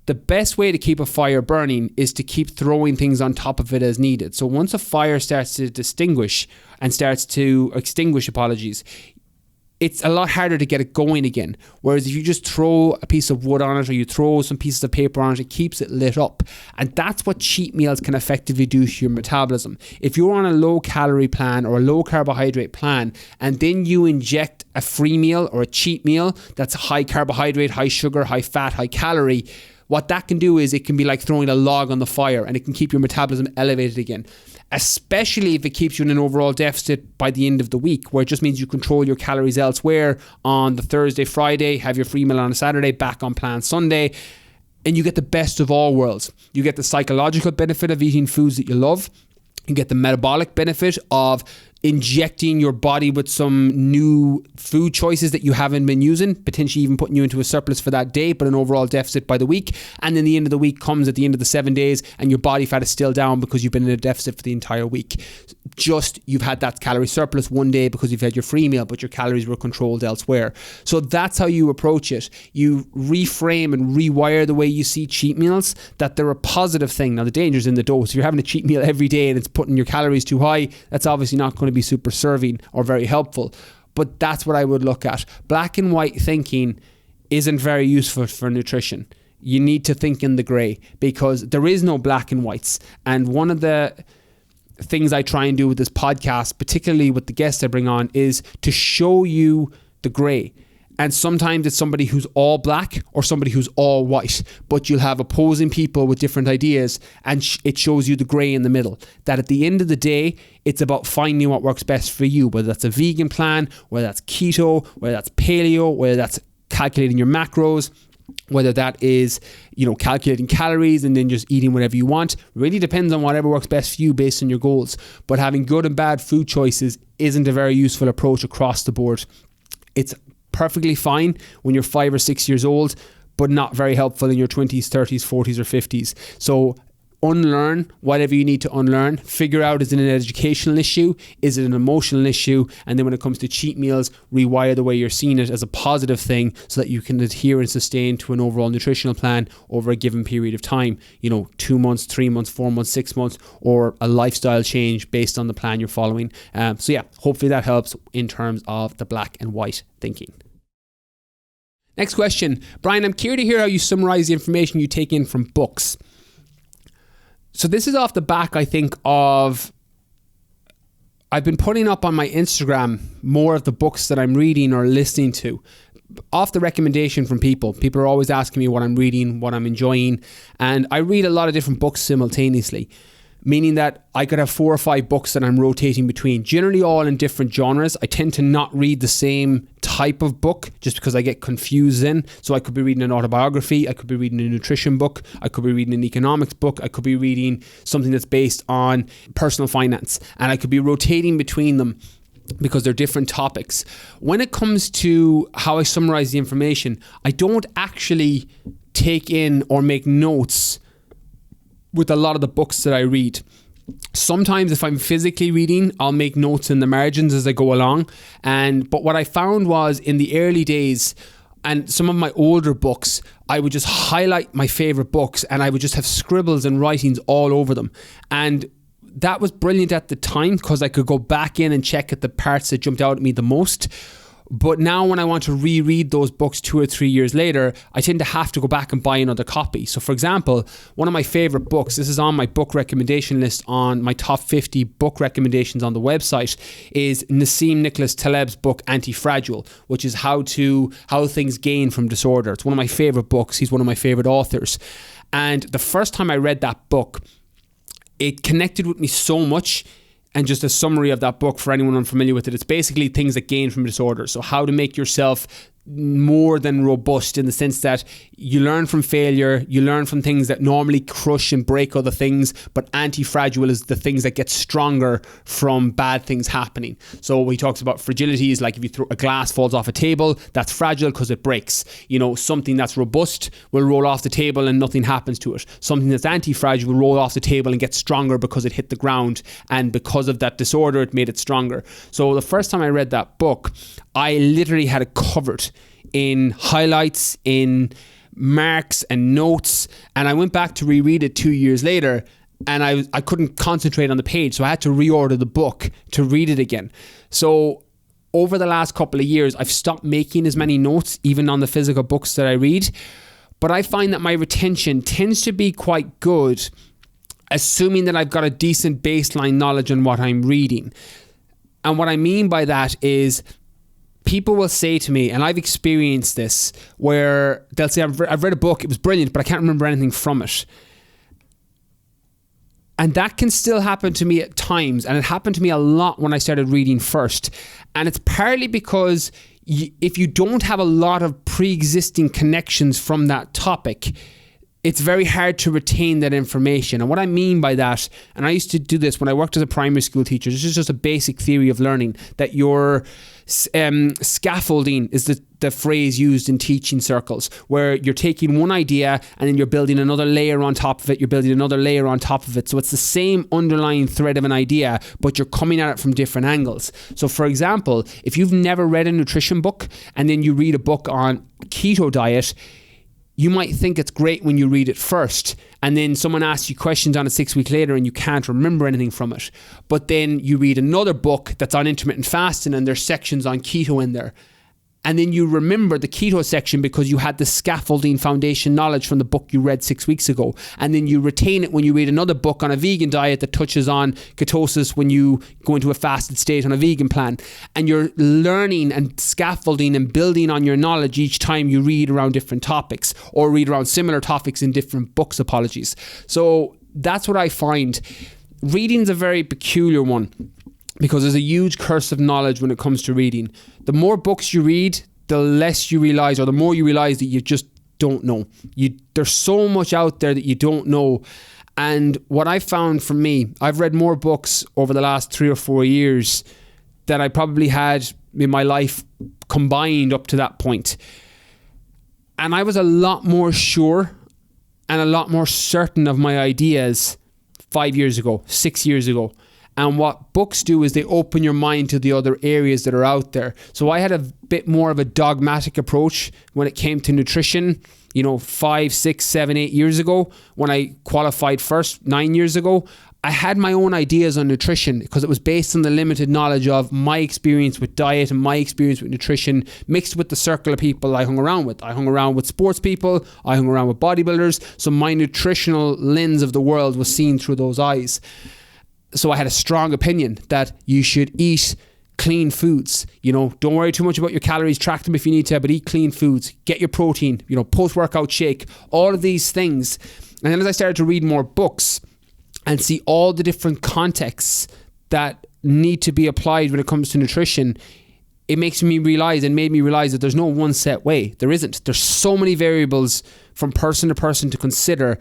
The best way to keep a fire burning is to keep throwing things on top of it as needed. So once a fire starts to extinguish, it's a lot harder to get it going again. Whereas if you just throw a piece of wood on it, or you throw some pieces of paper on it, it keeps it lit up. And that's what cheat meals can effectively do to your metabolism. If you're on a low calorie plan or a low carbohydrate plan, and then you inject a free meal or a cheat meal that's high carbohydrate, high sugar, high fat, high calorie, what that can do is it can be like throwing a log on the fire, and it can keep your metabolism elevated again. Especially if it keeps you in an overall deficit by the end of the week, where it just means you control your calories elsewhere on the Thursday, Friday, have your free meal on a Saturday, back on plan Sunday, and you get the best of all worlds. You get the psychological benefit of eating foods that you love, You get the metabolic benefit of injecting your body with some new food choices that you haven't been using, potentially even putting you into a surplus for that day, but an overall deficit by the week. And then the end of the week comes at the end of the 7 days and your body fat is still down because you've been in a deficit for the entire week. Just you've had that calorie surplus one day because you've had your free meal, but your calories were controlled elsewhere. So that's how you approach it. You reframe and rewire the way you see cheat meals, that they're a positive thing. Now the danger's in the dose. If you're having a cheat meal every day and it's putting your calories too high, that's obviously not going to be super serving or very helpful. But that's what I would look at. Black and white thinking isn't very useful for nutrition. You need to think in the grey, because there is no black and whites. And one of the things I try and do with this podcast, particularly with the guests I bring on, is to show you the grey. And sometimes it's somebody who's all black or somebody who's all white, but you'll have opposing people with different ideas, and it shows you the grey in the middle. That at the end of the day, it's about finding what works best for you, whether that's a vegan plan, whether that's keto, whether that's paleo, whether that's calculating your macros, whether that is, calculating calories and then just eating whatever you want. Really depends on whatever works best for you based on your goals. But having good and bad food choices isn't a very useful approach across the board. It's perfectly fine when you're 5 or 6 years old, but not very helpful in your 20s, 30s, 40s or 50s. So unlearn whatever you need to unlearn. Figure out, is it an educational issue? Is it an emotional issue? And then when it comes to cheat meals, rewire the way you're seeing it as a positive thing so that you can adhere and sustain to an overall nutritional plan over a given period of time. 2 months, 3 months, 4 months, 6 months, or a lifestyle change based on the plan you're following. Hopefully that helps in terms of the black and white thinking. Next question. Brian, I'm curious to hear how you summarize the information you take in from books. So this is off the back, I think, of I've been putting up on my Instagram more of the books that I'm reading or listening to, off the recommendation from people. People are always asking me what I'm reading, what I'm enjoying, and I read a lot of different books simultaneously, meaning that I could have 4 or 5 books that I'm rotating between, generally all in different genres. I tend to not read the same type of book just because I get confused then. So I could be reading an autobiography, I could be reading a nutrition book, I could be reading an economics book, I could be reading something that's based on personal finance, and I could be rotating between them because they're different topics. When it comes to how I summarize the information, I don't actually take in or make notes with a lot of the books that I read. Sometimes if I'm physically reading, I'll make notes in the margins as I go along. But what I found was in the early days and some of my older books, I would just highlight my favorite books and I would just have scribbles and writings all over them. And that was brilliant at the time because I could go back in and check at the parts that jumped out at me the most. But now when I want to reread those books 2 or 3 years later, I tend to have to go back and buy another copy. So for example, one of my favorite books, this is on my book recommendation list on my top 50 book recommendations on the website, is Nassim Nicholas Taleb's book Anti-Fragile, which is how things gain from disorder. It's one of my favorite books. He's one of my favorite authors. And the first time I read that book, it connected with me so much. And just a summary of that book for anyone unfamiliar with it, it's basically things that gain from disorder. So how to make yourself more than robust, in the sense that you learn from failure, you learn from things that normally crush and break other things, but anti-fragile is the things that get stronger from bad things happening. So he talks about fragility is like if you throw a glass falls off a table, that's fragile because it breaks. Something that's robust will roll off the table and nothing happens to it. Something that's anti-fragile will roll off the table and get stronger because it hit the ground, and because of that disorder it made it stronger. So the first time I read that book, I literally had it covered in highlights, in marks and notes, and I went back to reread it 2 years later and I couldn't concentrate on the page, so I had to reorder the book to read it again. So over the last couple of years I've stopped making as many notes even on the physical books that I read, but I find that my retention tends to be quite good, assuming that I've got a decent baseline knowledge on what I'm reading. And what I mean by that is people will say to me, and I've experienced this, where they'll say, I've read a book, it was brilliant, but I can't remember anything from it. And that can still happen to me at times, and it happened to me a lot when I started reading first. And it's partly because if you don't have a lot of pre-existing connections from that topic, it's very hard to retain that information. And what I mean by that, and I used to do this when I worked as a primary school teacher, this is just a basic theory of learning, that your scaffolding is the phrase used in teaching circles, where you're taking one idea and then you're building another layer on top of it, you're building another layer on top of it. So it's the same underlying thread of an idea, but you're coming at it from different angles. So for example, if you've never read a nutrition book and then you read a book on keto diet, you might think it's great when you read it first, and then someone asks you questions on it 6 weeks later and you can't remember anything from it. But then you read another book that's on intermittent fasting and there's sections on keto in there. And then you remember the keto section because you had the scaffolding foundation knowledge from the book you read 6 weeks ago. And then you retain it when you read another book on a vegan diet that touches on ketosis when you go into a fasted state on a vegan plan. And you're learning and scaffolding and building on your knowledge each time you read around different topics or read around similar topics in different books, apologies. So that's what I find. Reading is a very peculiar one, because there's a huge curse of knowledge when it comes to reading. The more books you read, the less you realize, or the more you realize that you just don't know. There's so much out there that you don't know. And what I found for me, I've read more books over the last 3 or 4 years than I probably had in my life combined up to that point. And I was a lot more sure and a lot more certain of my ideas 5 years ago, 6 years ago. And what books do is they open your mind to the other areas that are out there. So I had a bit more of a dogmatic approach when it came to nutrition, 5, 6, 7, 8 years ago. When I qualified first 9 years ago, I had my own ideas on nutrition because it was based on the limited knowledge of my experience with diet and my experience with nutrition mixed with the circle of people I hung around with. I hung around with sports people, I hung around with bodybuilders. So my nutritional lens of the world was seen through those eyes. So I had a strong opinion that you should eat clean foods. Don't worry too much about your calories, track them if you need to, but eat clean foods, get your protein, post-workout shake, all of these things. And then as I started to read more books and see all the different contexts that need to be applied when it comes to nutrition, it made me realize that there's no one set way. There isn't. There's so many variables from person to person to consider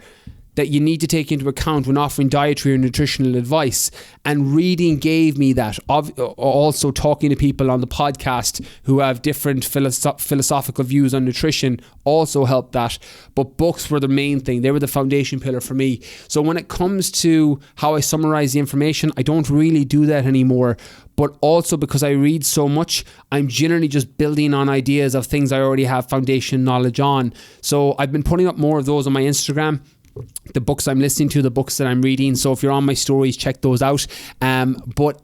that you need to take into account when offering dietary or nutritional advice. And reading gave me that. Also talking to people on the podcast who have different philosophical views on nutrition also helped that. But books were the main thing. They were the foundation pillar for me. So when it comes to how I summarize the information, I don't really do that anymore. But also because I read so much, I'm generally just building on ideas of things I already have foundation knowledge on. So I've been putting up more of those on my Instagram. The books I'm listening to, the books that I'm reading. So if you're on my stories, check those out. But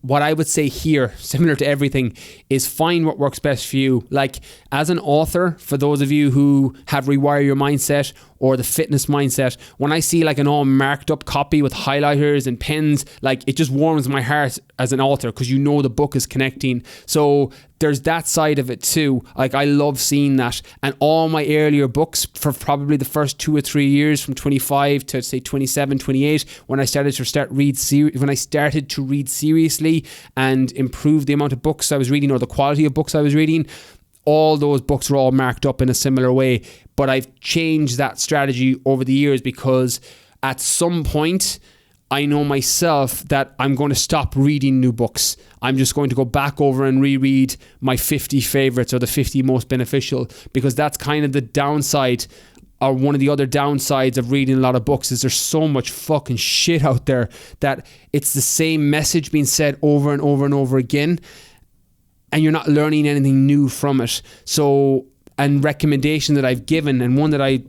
what I would say here, similar to everything, is find what works best for you. Like as an author, for those of you who have Rewire Your Mindset or the fitness mindset, when I see like an all marked up copy with highlighters and pens, like it just warms my heart as an author because the book is connecting. So there's that side of it too. Like I love seeing that. And all my earlier books for probably the first 2 or 3 years, from 25 to say 27, 28, when I started to read seriously and improve the amount of books I was reading or the quality of books I was reading, all those books were all marked up in a similar way. But I've changed that strategy over the years because at some point I know myself that I'm going to stop reading new books. I'm just going to go back over and reread my 50 favorites or the 50 most beneficial, because that's kind of the downside, or one of the other downsides of reading a lot of books, is there's so much fucking shit out there that it's the same message being said over and over and over again, and you're not learning anything new from it. So, and recommendation that I've given, and one that I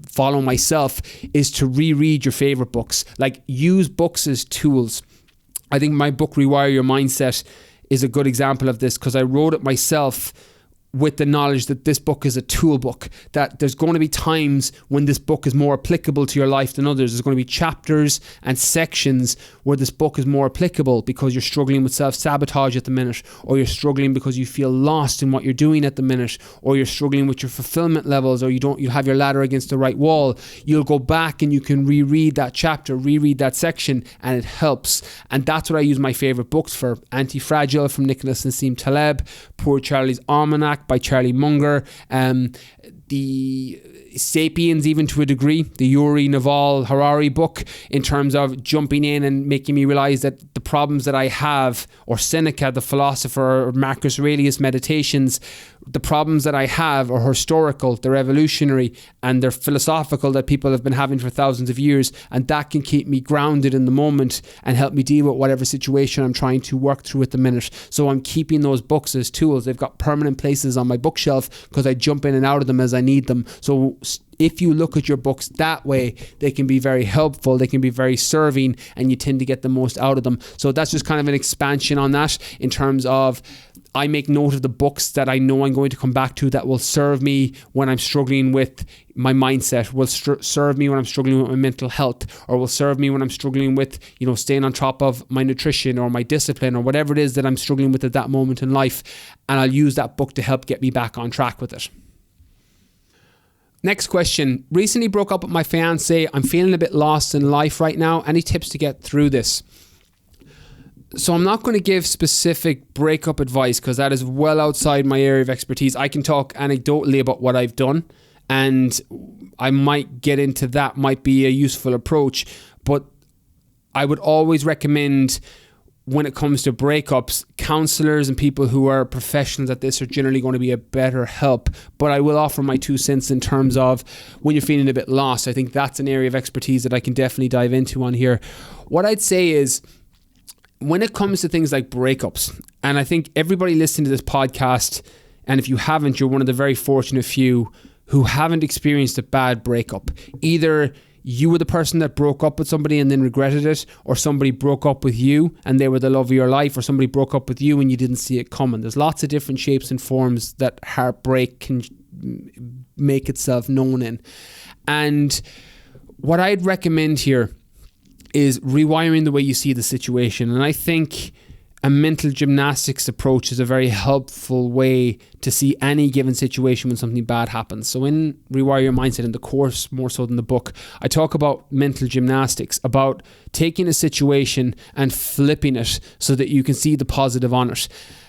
follow myself, is to reread your favorite books. Like, use books as tools. I think my book Rewire Your Mindset is a good example of this, because I wrote it myself with the knowledge that this book is a tool book, that there's going to be times when this book is more applicable to your life than others. There's going to be chapters and sections where this book is more applicable because you're struggling with self-sabotage at the minute, or you're struggling because you feel lost in what you're doing at the minute, or you're struggling with your fulfillment levels, or you have your ladder against the right wall. You'll go back and you can reread that chapter, reread that section, and it helps. And that's what I use my favorite books for. Anti-Fragile from Nicholas Nassim Taleb, Poor Charlie's Almanac by Charlie Munger. Sapiens, even to a degree, the Yuri Naval Harari book, in terms of jumping in and making me realize that the problems that I have, or Seneca, the philosopher, or Marcus Aurelius' Meditations, the problems that I have are historical, they're evolutionary, and they're philosophical, that people have been having for thousands of years, and that can keep me grounded in the moment and help me deal with whatever situation I'm trying to work through at the minute. So I'm keeping those books as tools. They've got permanent places on my bookshelf because I jump in and out of them as I need them. So if you look at your books that way, they can be very helpful, they can be very serving, and you tend to get the most out of them. So that's just kind of an expansion on that, in terms of I make note of the books that I know I'm going to come back to that will serve me when I'm struggling with my mindset, will serve me when I'm struggling with my mental health, or will serve me when I'm struggling with, staying on top of my nutrition or my discipline or whatever it is that I'm struggling with at that moment in life. And I'll use that book to help get me back on track with it. Next question. Recently broke up with my fiancée. I'm feeling a bit lost in life right now. Any tips to get through this? So I'm not going to give specific breakup advice because that is well outside my area of expertise. I can talk anecdotally about what I've done, and I might get into that, might be a useful approach. But I would always recommend, when it comes to breakups, counselors and people who are professionals at this are generally going to be a better help. But I will offer my 2 cents in terms of when you're feeling a bit lost. I think that's an area of expertise that I can definitely dive into on here. What I'd say is, when it comes to things like breakups, and I think everybody listening to this podcast, and if you haven't, you're one of the very fortunate few who haven't experienced a bad breakup. Either you were the person that broke up with somebody and then regretted it, or somebody broke up with you and they were the love of your life, or somebody broke up with you and you didn't see it coming. There's lots of different shapes and forms that heartbreak can make itself known in. And what I'd recommend here is rewiring the way you see the situation. And I think a mental gymnastics approach is a very helpful way to see any given situation when something bad happens. So in Rewire Your Mindset, in the course more so than the book, I talk about mental gymnastics, about taking a situation and flipping it so that you can see the positive on it.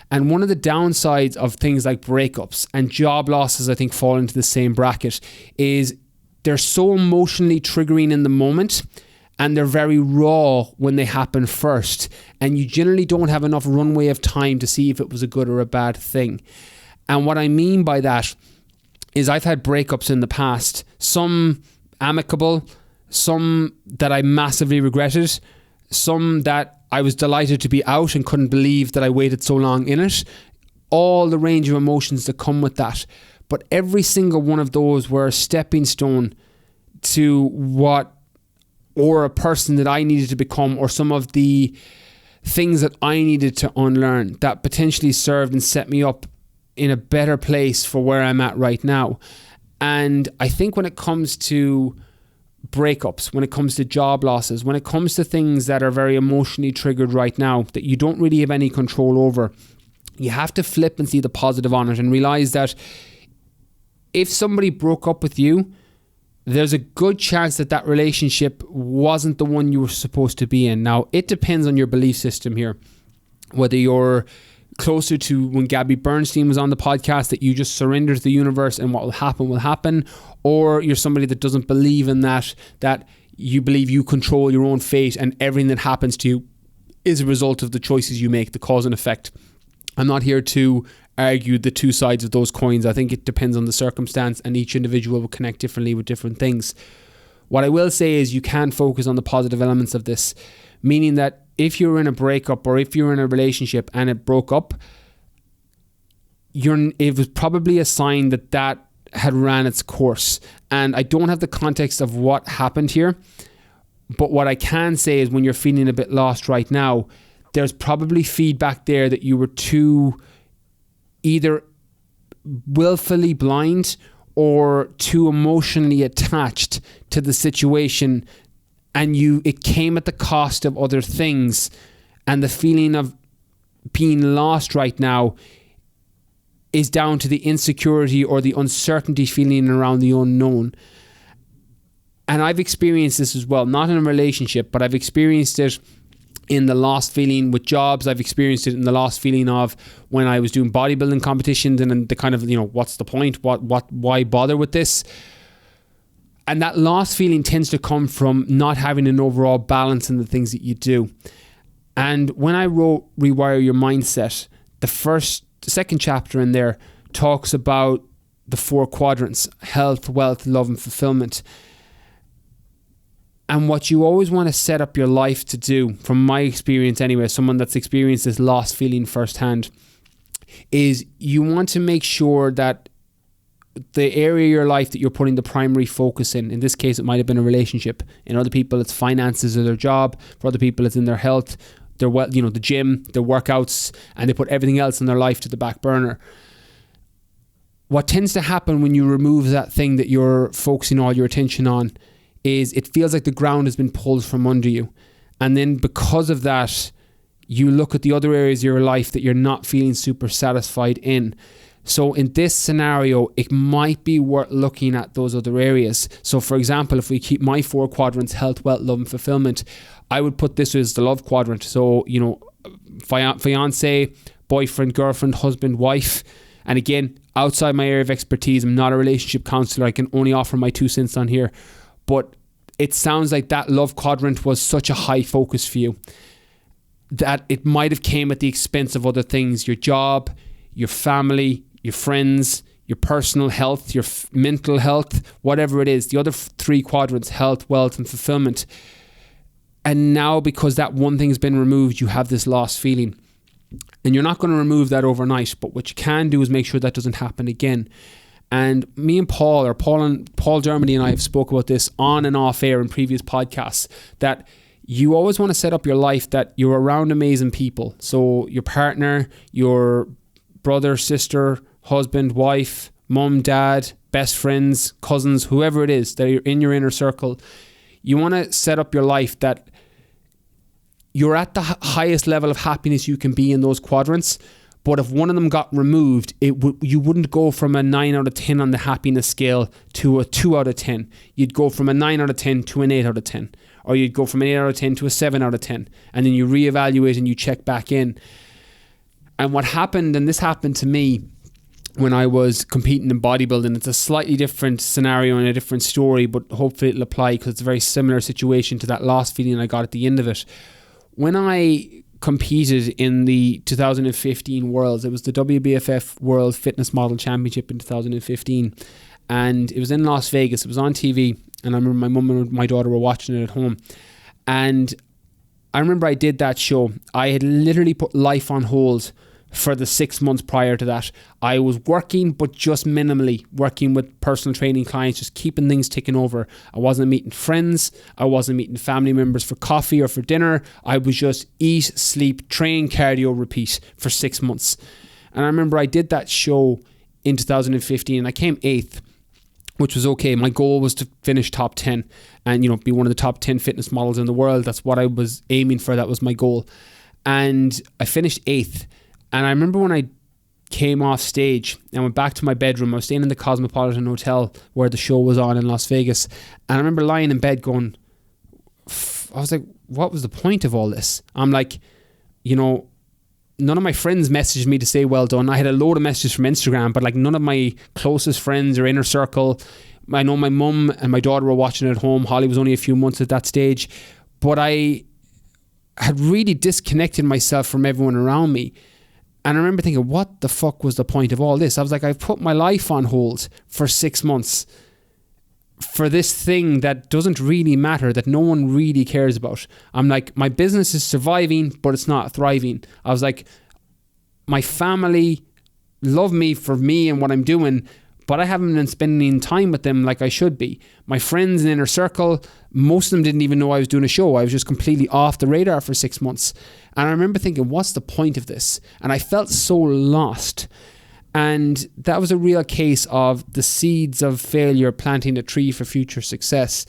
And one of the downsides of things like breakups, and job losses I think fall into the same bracket, is they're so emotionally triggering in the moment, and they're very raw when they happen first, and you generally don't have enough runway of time to see if it was a good or a bad thing. And what I mean by that is, I've had breakups in the past, some amicable, some that I massively regretted, some that I was delighted to be out and couldn't believe that I waited so long in it, all the range of emotions that come with that. But every single one of those were a stepping stone to or a person that I needed to become, or some of the things that I needed to unlearn that potentially served and set me up in a better place for where I'm at right now. And I think when it comes to breakups, when it comes to job losses, when it comes to things that are very emotionally triggered right now that you don't really have any control over, you have to flip and see the positive on it and realize that if somebody broke up with you, there's a good chance that that relationship wasn't the one you were supposed to be in. Now, it depends on your belief system here. Whether you're closer to when Gabby Bernstein was on the podcast, that you just surrender to the universe and what will happen, or you're somebody that doesn't believe in that you believe you control your own fate and everything that happens to you is a result of the choices you make, the cause and effect. I'm not here to argue the two sides of those coins. I think it depends on the circumstance, and each individual will connect differently with different things. What I will say is you can focus on the positive elements of this, meaning that if you're in a breakup or if you're in a relationship and it broke up, it was probably a sign that had ran its course. And I don't have the context of what happened here, but what I can say is when you're feeling a bit lost right now, there's probably feedback there that you were too either willfully blind or too emotionally attached to the situation, and it came at the cost of other things. And the feeling of being lost right now is down to the insecurity or the uncertainty feeling around the unknown. And I've experienced this as well, not in a relationship, but I've experienced it in the lost feeling with jobs. I've experienced it in the lost feeling of when I was doing bodybuilding competitions, and then the kind of, what's the point? Why bother with this? And that lost feeling tends to come from not having an overall balance in the things that you do. And when I wrote Rewire Your Mindset, the second chapter in there talks about the 4 quadrants: health, wealth, love, and fulfillment. And what you always want to set up your life to do, from my experience anyway, someone that's experienced this lost feeling firsthand, is you want to make sure that the area of your life that you're putting the primary focus in this case, it might have been a relationship. In other people, it's finances or their job. For other people, it's in their health, their the gym, their workouts, and they put everything else in their life to the back burner. What tends to happen when you remove that thing that you're focusing all your attention on is it feels like the ground has been pulled from under you. And then because of that, you look at the other areas of your life that you're not feeling super satisfied in. So in this scenario, it might be worth looking at those other areas. So for example, if we keep my 4 quadrants, health, wealth, love, and fulfillment, I would put this as the love quadrant. So, fiancé, boyfriend, girlfriend, husband, wife. And again, outside my area of expertise, I'm not a relationship counselor. I can only offer my 2 cents on here. But it sounds like that love quadrant was such a high focus for you that it might have came at the expense of other things: your job, your family, your friends, your personal health, your mental health, whatever it is. The other 3 quadrants: health, wealth, and fulfillment. And now, because that one thing's been removed, you have this lost feeling. And you're not going to remove that overnight, but what you can do is make sure that doesn't happen again. And me and Paul Germany and I have spoke about this on and off air in previous podcasts, that you always want to set up your life that you're around amazing people. So your partner, your brother, sister, husband, wife, mum, dad, best friends, cousins, whoever it is that you're in your inner circle. You want to set up your life that you're at the highest level of happiness you can be in those quadrants. But if one of them got removed, you wouldn't go from a 9 out of 10 on the happiness scale to a 2 out of 10. You'd go from a 9 out of 10 to an 8 out of 10. Or you'd go from an 8 out of 10 to a 7 out of 10. And then you reevaluate and you check back in. And what happened, and this happened to me when I was competing in bodybuilding, it's a slightly different scenario and a different story, but hopefully it'll apply because it's a very similar situation to that lost feeling I got at the end of it. When I competed in the 2015 Worlds, it was the WBFF World Fitness Model Championship in 2015, and it was in Las Vegas. It was on TV, and I remember my mum and my daughter were watching it at home. And I remember I did that show. I had literally put life on hold for the 6 months prior to that. I was working, but just minimally, working with personal training clients, just keeping things ticking over. I wasn't meeting friends. I wasn't meeting family members for coffee or for dinner. I was just eat, sleep, train, cardio, repeat for 6 months. And I remember I did that show in 2015 and I came 8th, which was okay. My goal was to finish top 10 and, be one of the top 10 fitness models in the world. That's what I was aiming for. That was my goal. And I finished 8th. And I remember when I came off stage and went back to my bedroom, I was staying in the Cosmopolitan Hotel where the show was on in Las Vegas. And I remember lying in bed going, I was like, what was the point of all this? I'm like, none of my friends messaged me to say well done. I had a load of messages from Instagram, but none of my closest friends or inner circle. I know my mum and my daughter were watching at home. Holly was only a few months at that stage. But I had really disconnected myself from everyone around me. And I remember thinking, what the fuck was the point of all this? I was like, I've put my life on hold for 6 months for this thing that doesn't really matter, that no one really cares about. I'm like, my business is surviving, but it's not thriving. I was like, my family love me for me and what I'm doing, but I haven't been spending time with them like I should be. My friends in inner circle, most of them didn't even know I was doing a show. I was just completely off the radar for 6 months. And I remember thinking, what's the point of this? And I felt so lost. And that was a real case of the seeds of failure planting a tree for future success.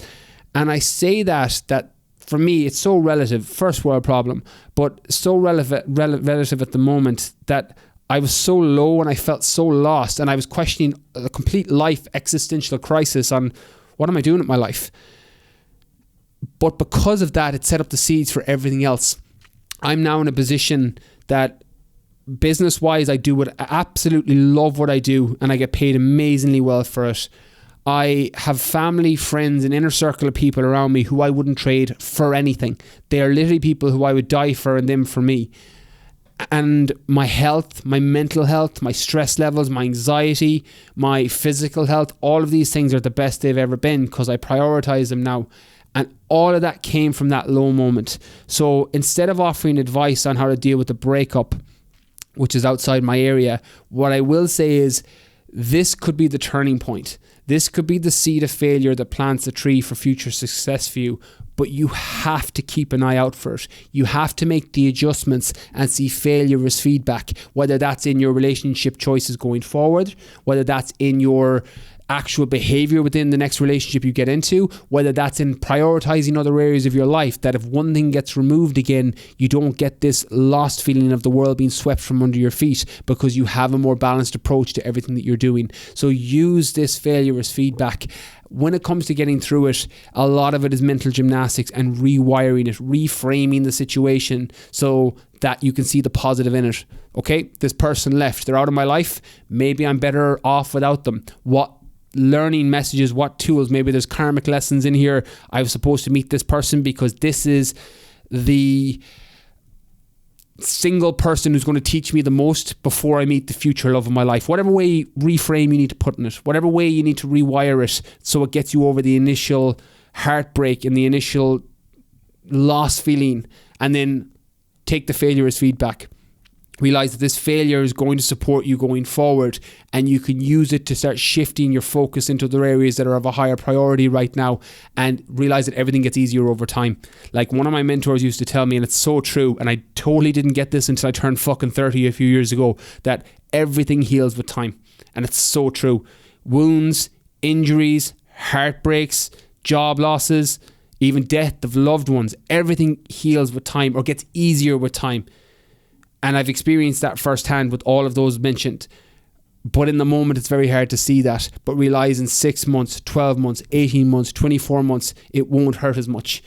And I say that for me, it's so relative, first world problem, but so relative at the moment that I was so low and I felt so lost, and I was questioning a complete life existential crisis on what am I doing with my life? But because of that, it set up the seeds for everything else. I'm now in a position that business wise, I absolutely love what I do, and I get paid amazingly well for it. I have family, friends, an inner circle of people around me who I wouldn't trade for anything. They are literally people who I would die for, and them for me. And my health, my mental health, my stress levels, my anxiety, my physical health, all of these things are the best they've ever been because I prioritize them now. And all of that came from that low moment. So instead of offering advice on how to deal with the breakup, which is outside my area, what I will say is this could be the turning point. This could be the seed of failure that plants a tree for future success for you, but you have to keep an eye out for it. You have to make the adjustments and see failure as feedback, whether that's in your relationship choices going forward, whether that's in your actual behavior within the next relationship you get into, whether that's in prioritizing other areas of your life, that if one thing gets removed again, you don't get this lost feeling of the world being swept from under your feet because you have a more balanced approach to everything that you're doing. So use this failure as feedback. When it comes to getting through it, a lot of it is mental gymnastics and rewiring it, reframing the situation so that you can see the positive in it. Okay, this person left, they're out of my life, maybe I'm better off without them. What learning messages, what tools, maybe there's karmic lessons in here. I was supposed to meet this person because this is the single person who's going to teach me the most before I meet the future love of my life. Whatever way reframe you need to put in it, whatever way you need to rewire it so it gets you over the initial heartbreak and the initial lost feeling, and then take the failure as feedback. Realize that this failure is going to support you going forward, and you can use it to start shifting your focus into other areas that are of a higher priority right now, and realize that everything gets easier over time. Like one of my mentors used to tell me, and it's so true, and I totally didn't get this until I turned fucking 30 a few years ago, that everything heals with time. And it's so true. Wounds, injuries, heartbreaks, job losses, even death of loved ones, everything heals with time or gets easier with time. And I've experienced that firsthand with all of those mentioned. But in the moment, it's very hard to see that. But realize in 6 months, 12 months, 18 months, 24 months, it won't hurt as much.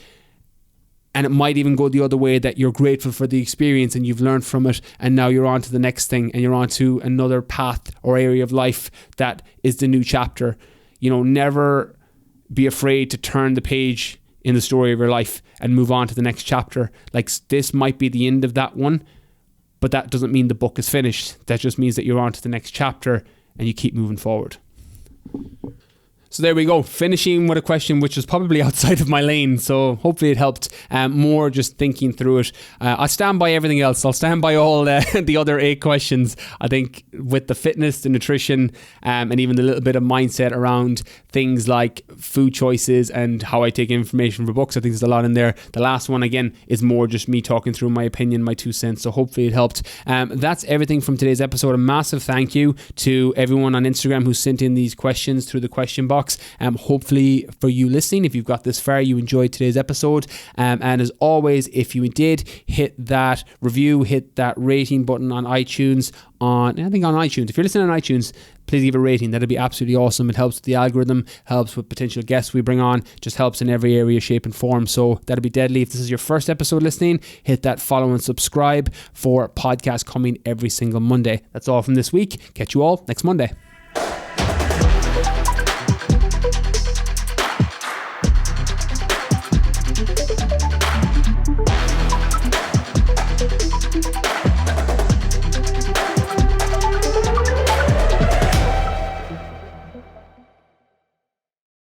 And it might even go the other way, that you're grateful for the experience and you've learned from it. And now you're on to the next thing, and you're on to another path or area of life that is the new chapter. You know, never be afraid to turn the page in the story of your life and move on to the next chapter. Like, this might be the end of that one, but that doesn't mean the book is finished. That just means that you're on to the next chapter and you keep moving forward. So there we go, finishing with a question which was probably outside of my lane, so hopefully it helped. More just thinking through it. I'll stand by everything else. I'll stand by all the other 8 questions. I think with the fitness, the nutrition, and even the little bit of mindset around things like food choices and how I take information for books, I think there's a lot in there. The last one, again, is more just me talking through my opinion, my 2 cents, so hopefully it helped. That's everything from today's episode. A massive thank you to everyone on Instagram who sent in these questions through the question box. Hopefully for you listening, if you've got this far, you enjoyed today's episode, and as always, if you did, hit that review, hit that rating button on iTunes. If you're listening on iTunes, please give a rating. That'd be absolutely awesome. It helps with the algorithm, helps with potential guests we bring on, just helps in every area, shape and form. So that'd be deadly. If this is your first episode listening, hit that follow and subscribe for podcasts coming every single Monday. That's all from this week. Catch you all next Monday.